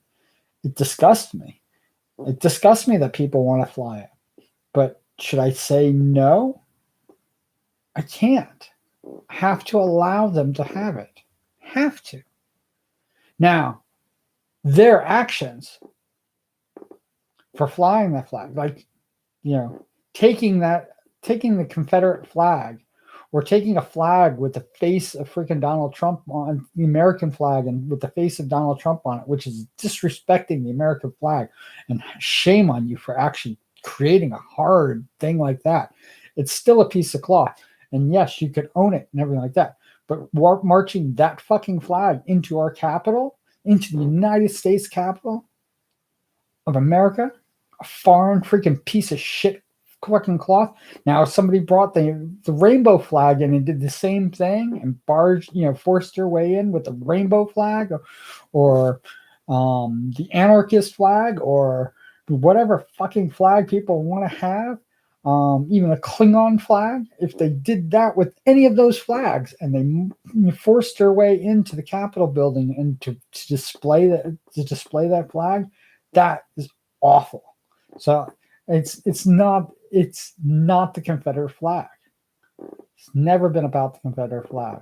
[SPEAKER 1] It disgusts me. It disgusts me that people want to fly it. But should I say no? I can't. I have to allow them to have it. Have to. Now, their actions for flying that flag, like, taking the Confederate flag, or taking a flag with the face of freaking Donald Trump on the American flag and with the face of Donald Trump on it, which is disrespecting the American flag, and shame on you for actually creating a hard thing like that. It's still a piece of cloth. And yes, you could own it and everything like that. But marching that fucking flag into our capital, into the United States capital of America, a foreign freaking piece of shit fucking cloth. Now, if somebody brought the rainbow flag in and did the same thing and forced their way in with the rainbow flag, or the anarchist flag, or whatever fucking flag people want to have, even a Klingon flag, if they did that with any of those flags and they forced their way into the Capitol building and to display that flag, that is awful. So it's not the Confederate flag. It's never been about the Confederate flag.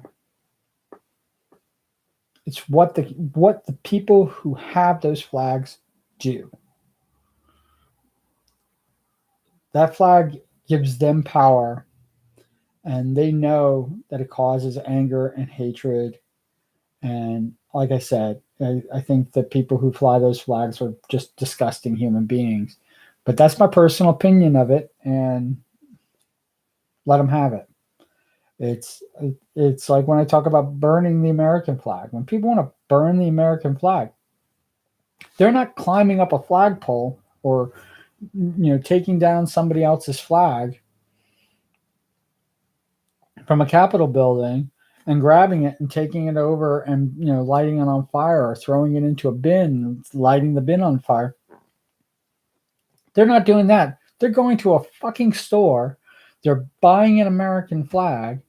[SPEAKER 1] It's what the people who have those flags do. That flag gives them power, and they know that it causes anger and hatred. And like I said, I think that people who fly those flags are just disgusting human beings. But that's my personal opinion of it, and let them have it. It's like when I talk about burning the American flag. When people want to burn the American flag, they're not climbing up a flagpole or taking down somebody else's flag from a Capitol building and grabbing it and taking it over and lighting it on fire, or throwing it into a bin, lighting the bin on fire. They're not doing that. They're going to a fucking store. They're buying an American flag,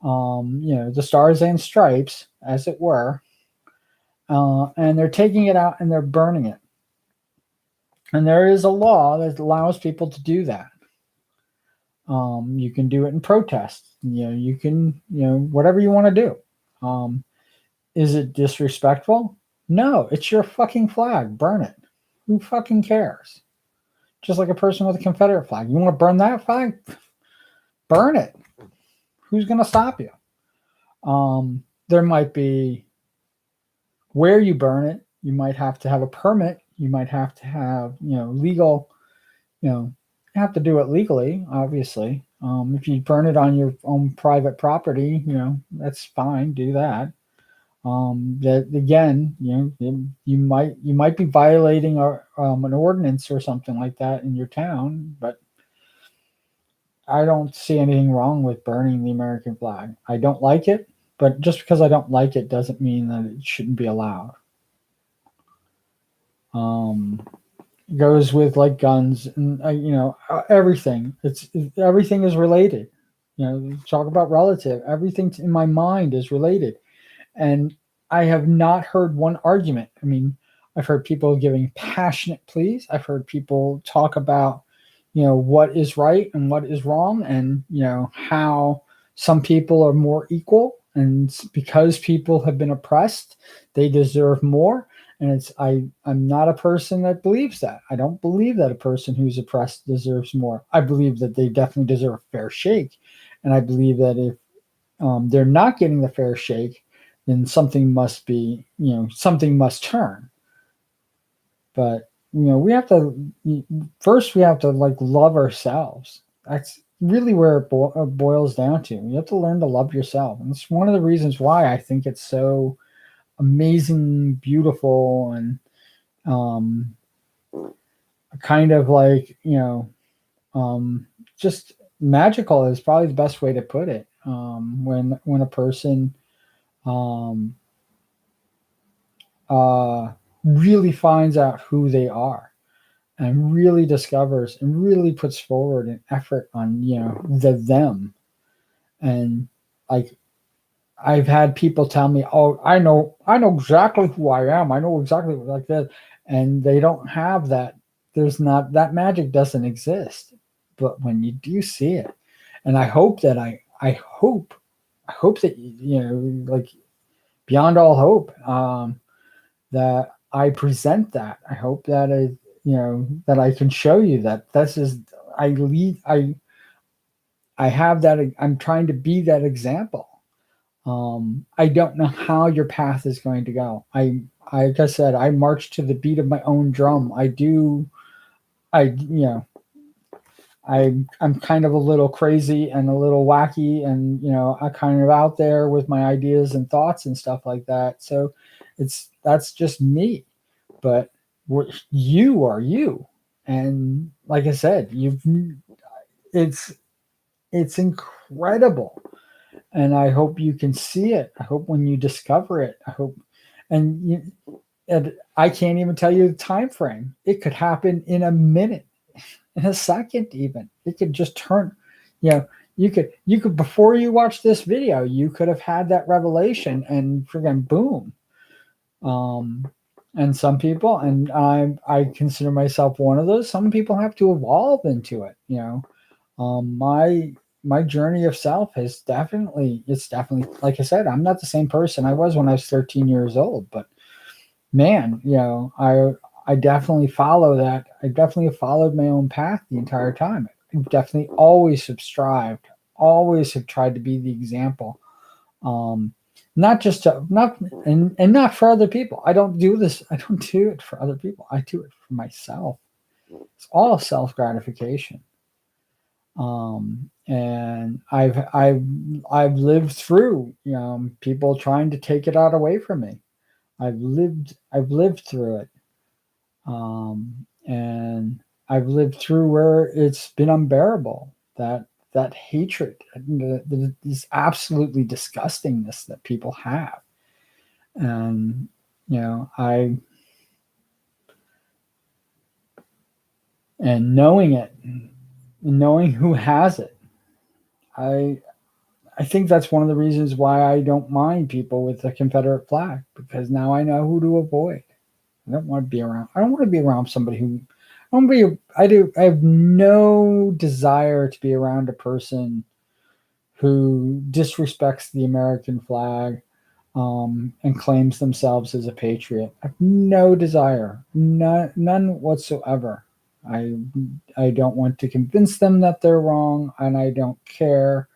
[SPEAKER 1] the Stars and Stripes, as it were, and they're taking it out and they're burning it. And there is a law that allows people to do that. You can do it in protest. You can, whatever you want to do. Is it disrespectful? No, it's your fucking flag. Burn it. Who fucking cares? Just like a person with a Confederate flag. You want to burn that flag? Burn it. Who's going to stop you? There might be where you burn it. You might have to have a permit. You might have to have, legal, you have to do it legally, obviously. If you burn it on your own private property, that's fine. Do that. That again, you might be violating an ordinance or something like that in your town, but I don't see anything wrong with burning the American flag. I don't like it, but just because I don't like it doesn't mean that it shouldn't be allowed. Goes with like guns and everything. Everything is related. Talk about relative. Everything in my mind is related, and I have not heard one argument. I mean, I've heard people giving passionate pleas. I've heard people talk about what is right and what is wrong, and how some people are more equal, and because people have been oppressed, they deserve more. And I'm not a person that believes that. I don't believe that a person who's oppressed deserves more. I believe that they definitely deserve a fair shake. And I believe that if they're not getting the fair shake, then something must be, something must turn. But, we have to, first we have to like love ourselves. That's really where it boils down to. You have to learn to love yourself. And it's one of the reasons why I think it's so amazing, beautiful, and um, kind of like, just magical is probably the best way to put it. When a person um, really finds out who they are and really discovers and really puts forward an effort on the them. And like, I've had people tell me, "Oh, I know exactly who I am. I know exactly like this," and they don't have that. There's not that magic doesn't exist. But when you do see it, and I hope that like beyond all hope, that I present that. I hope that that I can show you that this is I lead I have that. I'm trying to be that example. I don't know how your path is going to go. Like I said, I march to the beat of my own drum. I do. I'm kind of a little crazy and a little wacky, and I kind of out there with my ideas and thoughts and stuff like that. So that's just me. But you are you, and like I said, it's it's incredible, and I hope you can see it. I hope when you discover it, and I can't even tell you the time frame. It could happen in a minute, in a second, even. It could just turn. You know, you could before you watch this video, you could have had that revelation, and friggin' boom. Um, and some people, and I consider myself one of those. Some people have to evolve into it. My journey of self has it's definitely, like I said, I'm not the same person I was when I was 13 years old, but man, I definitely follow that. I definitely followed my own path the entire time. I definitely always have strived, always have tried to be the example. Um, not just to, not and not for other people. I don't do this. I don't do it for other people. I do it for myself. It's all self gratification. And I've lived through people trying to take it out away from me. I've lived through it, and I've lived through where it's been unbearable. That hatred, this absolutely disgustingness that people have, and I and knowing it, knowing who has it, I I think that's one of the reasons why I don't mind people with the Confederate flag, because now I know who to avoid. I don't want to be around. I don't want to be around somebody who. I don't be. I do. I have no desire to be around a person who disrespects the American flag, and claims themselves as a patriot. I have no desire, none whatsoever. I I don't want to convince them that they're wrong, and I don't care.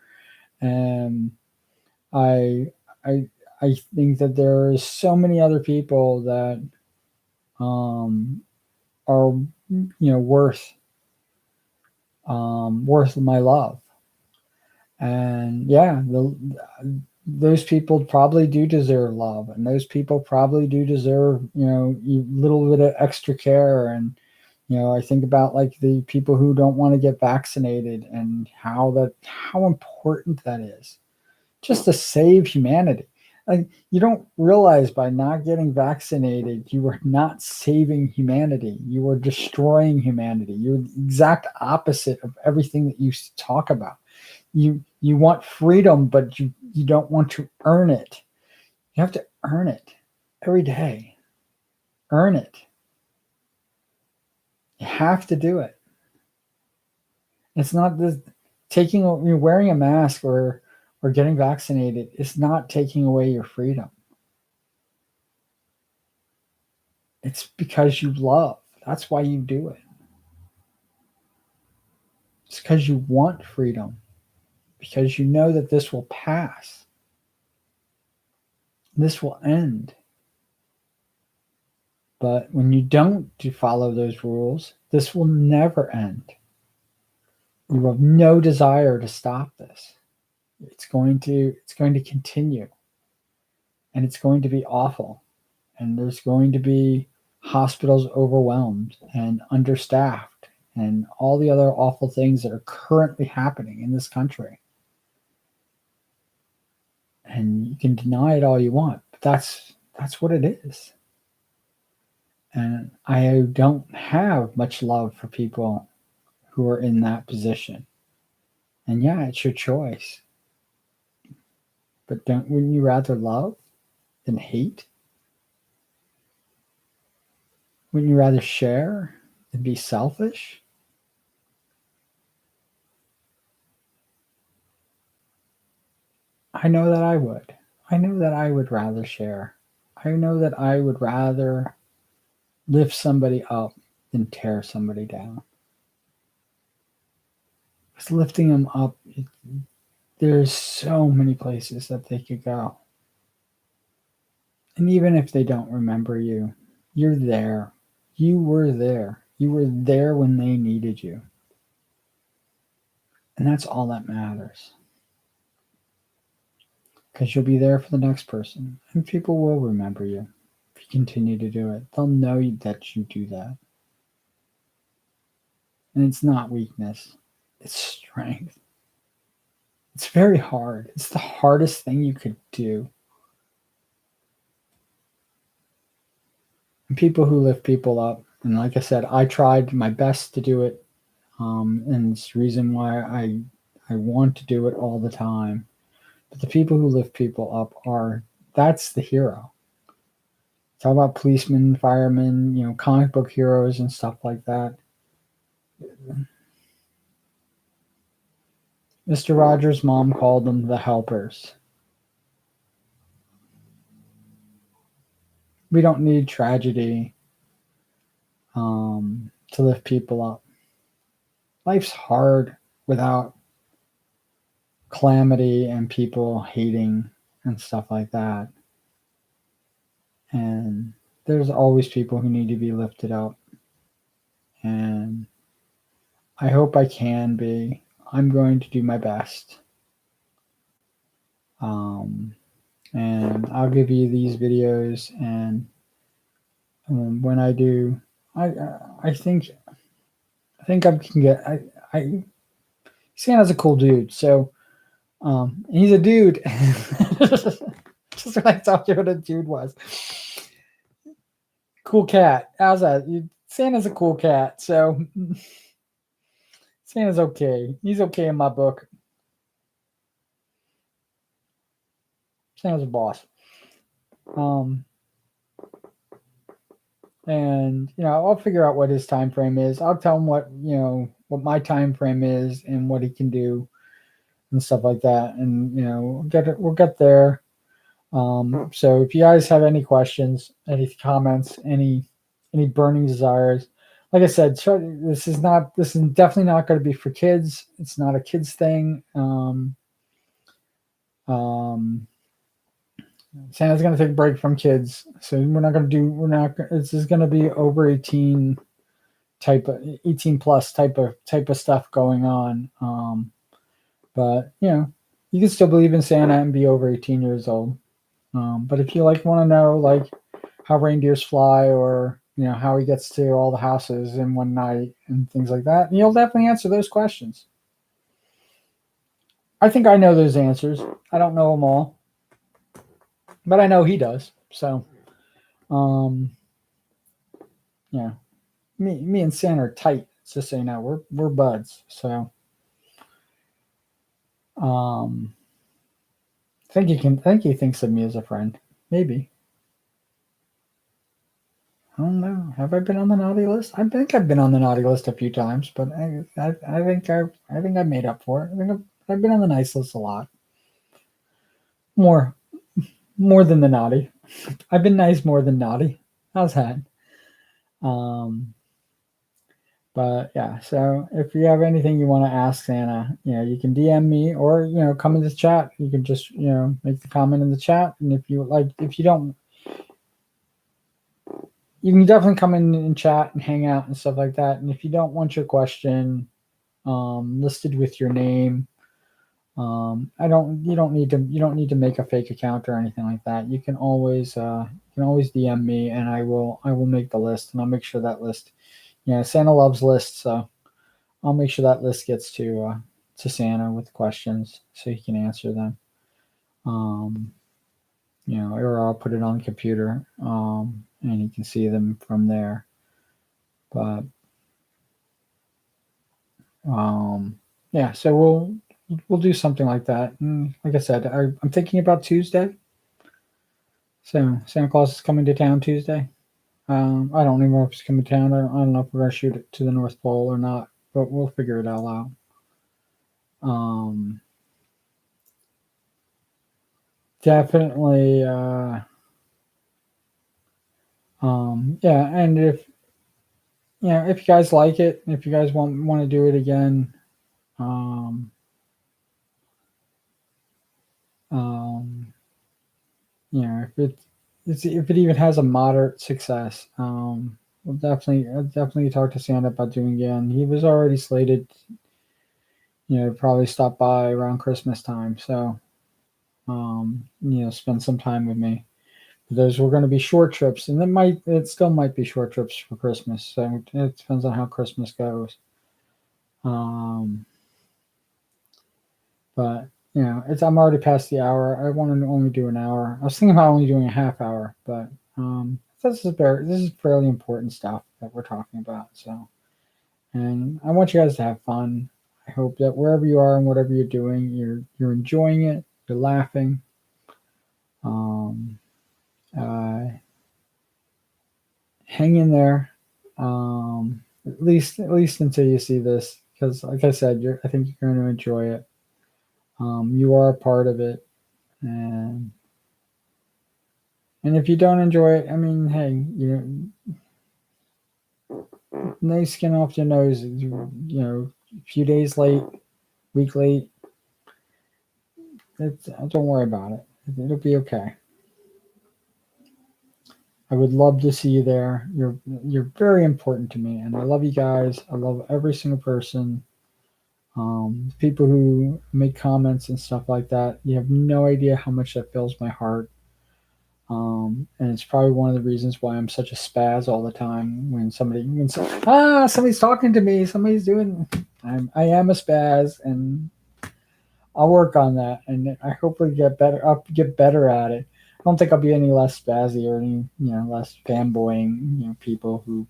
[SPEAKER 1] And I I I think that there are so many other people that um, are worth my love. And yeah, those people probably do deserve love, and those people probably do deserve a little bit of extra care. And I think about like the people who don't want to get vaccinated, and how important that is just to save humanity. Like, you don't realize by not getting vaccinated, you are not saving humanity. You are destroying humanity. You're the exact opposite of everything that you talk about. You want freedom, but you don't want to earn it. You have to earn it every day. Earn it. You have to do it. It's not this taking you're wearing a mask or getting vaccinated. It's not taking away your freedom. It's because you love. That's why you do it. It's because you want freedom, because you know that this will pass, this will end. But when you don't follow those rules, this will never end. You have no desire to stop this. It's going to continue, and it's going to be awful. And there's going to be hospitals overwhelmed and understaffed and all the other awful things that are currently happening in this country. And you can deny it all you want, but that's what it is. And I don't have much love for people who are in that position. And yeah, it's your choice. But wouldn't you rather love than hate? Wouldn't you rather share than be selfish? I know that I would. I know that I would rather share. I know that I would rather lift somebody up than tear somebody down. Because lifting them up, there's so many places that they could go. And even if they don't remember you, you're there. You were there. You were there when they needed you. And that's all that matters. Because you'll be there for the next person. And people will remember you if you continue to do it. They'll know that you do that. And it's not weakness, it's strength. It's very hard. It's the hardest thing you could do. And people who lift people up, and like I said, I tried my best to do it. And it's the reason why I want to do it all the time. But the people who lift people up that's the hero. Talk about policemen, firemen, comic book heroes and stuff like that. Mr. Rogers' mom called them the helpers. We don't need tragedy to lift people up. Life's hard without calamity and people hating and stuff like that. And there's always people who need to be lifted up. And I hope I can be. I'm going to do my best. And I'll give you these videos, and when I do, I think I can get. Santa's a cool dude, so he's a dude. Just when I told you what a dude was. Cool cat. How's that? Santa's a cool cat, so Santa's okay. He's okay in my book. Santa's a boss. And I'll figure out what his time frame is. I'll tell him what my time frame is and what he can do and stuff like that. And we'll get there. So if you guys have any questions, any comments, any burning desires, like I said, this is definitely not going to be for kids. It's not a kids thing. Santa's going to take a break from kids, so this is going to be over 18 plus type of stuff going on. But you can still believe in Santa and be over 18 years old. But if you want to know how reindeers fly, or how he gets to all the houses in one night and things like that, you'll definitely answer those questions. I think I know those answers. I don't know them all, but I know he does. So, me and Santa are tight. Just so you know, we're buds. So, I think he thinks of me as a friend. Maybe. I don't know. Have I been on the naughty list? I think I've been on the naughty list a few times, but I think I made up for it. I think I've been on the nice list a lot. More than the naughty. I've been nice more than naughty. How's that? Um, but yeah, so if you have anything you want to ask Santa, you can DM me or come in the chat. You can just make the comment in the chat, and if you don't, you can definitely come in and chat and hang out and stuff like that. And if you don't want your question listed with your name, I don't you don't need to make a fake account or anything like that. You can always DM me, and I will make the list, and I'll make sure that list. Santa loves lists, so I'll make sure that list gets to Santa with questions so he can answer them. Um, or I'll put it on the computer, and he can see them from there. But yeah, so we'll do something like that. And like I said, I'm thinking about Tuesday. So Santa Claus is coming to town Tuesday. I don't even know if he's coming to town. I don't know if we're gonna shoot it to the North Pole or not, but we'll figure it all out. Um, Definitely. Yeah, and if you guys like it, if you guys want to do it again, um, um, if it even has a moderate success, I'll definitely talk to Santa about doing it again. He was already slated, probably stop by around Christmas time, so spend some time with me. Those were going to be short trips, and it still might be short trips for Christmas. So it depends on how Christmas goes. Um, but I'm already past the hour. I want to only do an hour. I was thinking about only doing a half hour, but this is fairly important stuff that we're talking about. So, and I want you guys to have fun. I hope that wherever you are and whatever you're doing, you're enjoying it. You're laughing. Um, uh, Hang in there. At least until you see this, because like I said, I think you're going to enjoy it. You are a part of it, and if you don't enjoy it, I mean, hey, nice skin off your nose. A few days late, week late. Don't worry about it. It'll be okay. I would love to see you there. You're very important to me, and I love you guys. I love every single person. People who make comments and stuff like that. You have no idea how much that fills my heart. And it's probably one of the reasons why I'm such a spaz all the time. Somebody's talking to me, somebody's doing. I am a spaz, and I'll work on that, and I hopefully get better. I'll get better at it. I don't think I'll be any less spazzy or any less fanboying. People who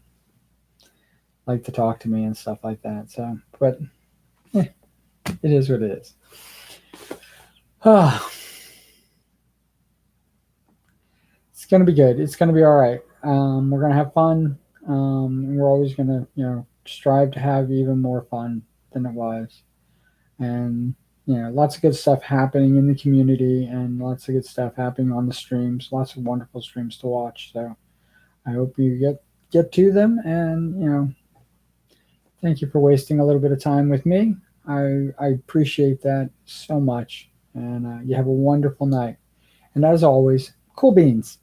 [SPEAKER 1] like to talk to me and stuff like that. So, but it is what it is. It's gonna be good. It's gonna be all right. We're gonna have fun. And we're always gonna, strive to have even more fun than it was. And lots of good stuff happening in the community, and lots of good stuff happening on the streams. Lots of wonderful streams to watch. So I hope you get to them, and thank you for wasting a little bit of time with me. I appreciate that so much, and you have a wonderful night. And as always, cool beans.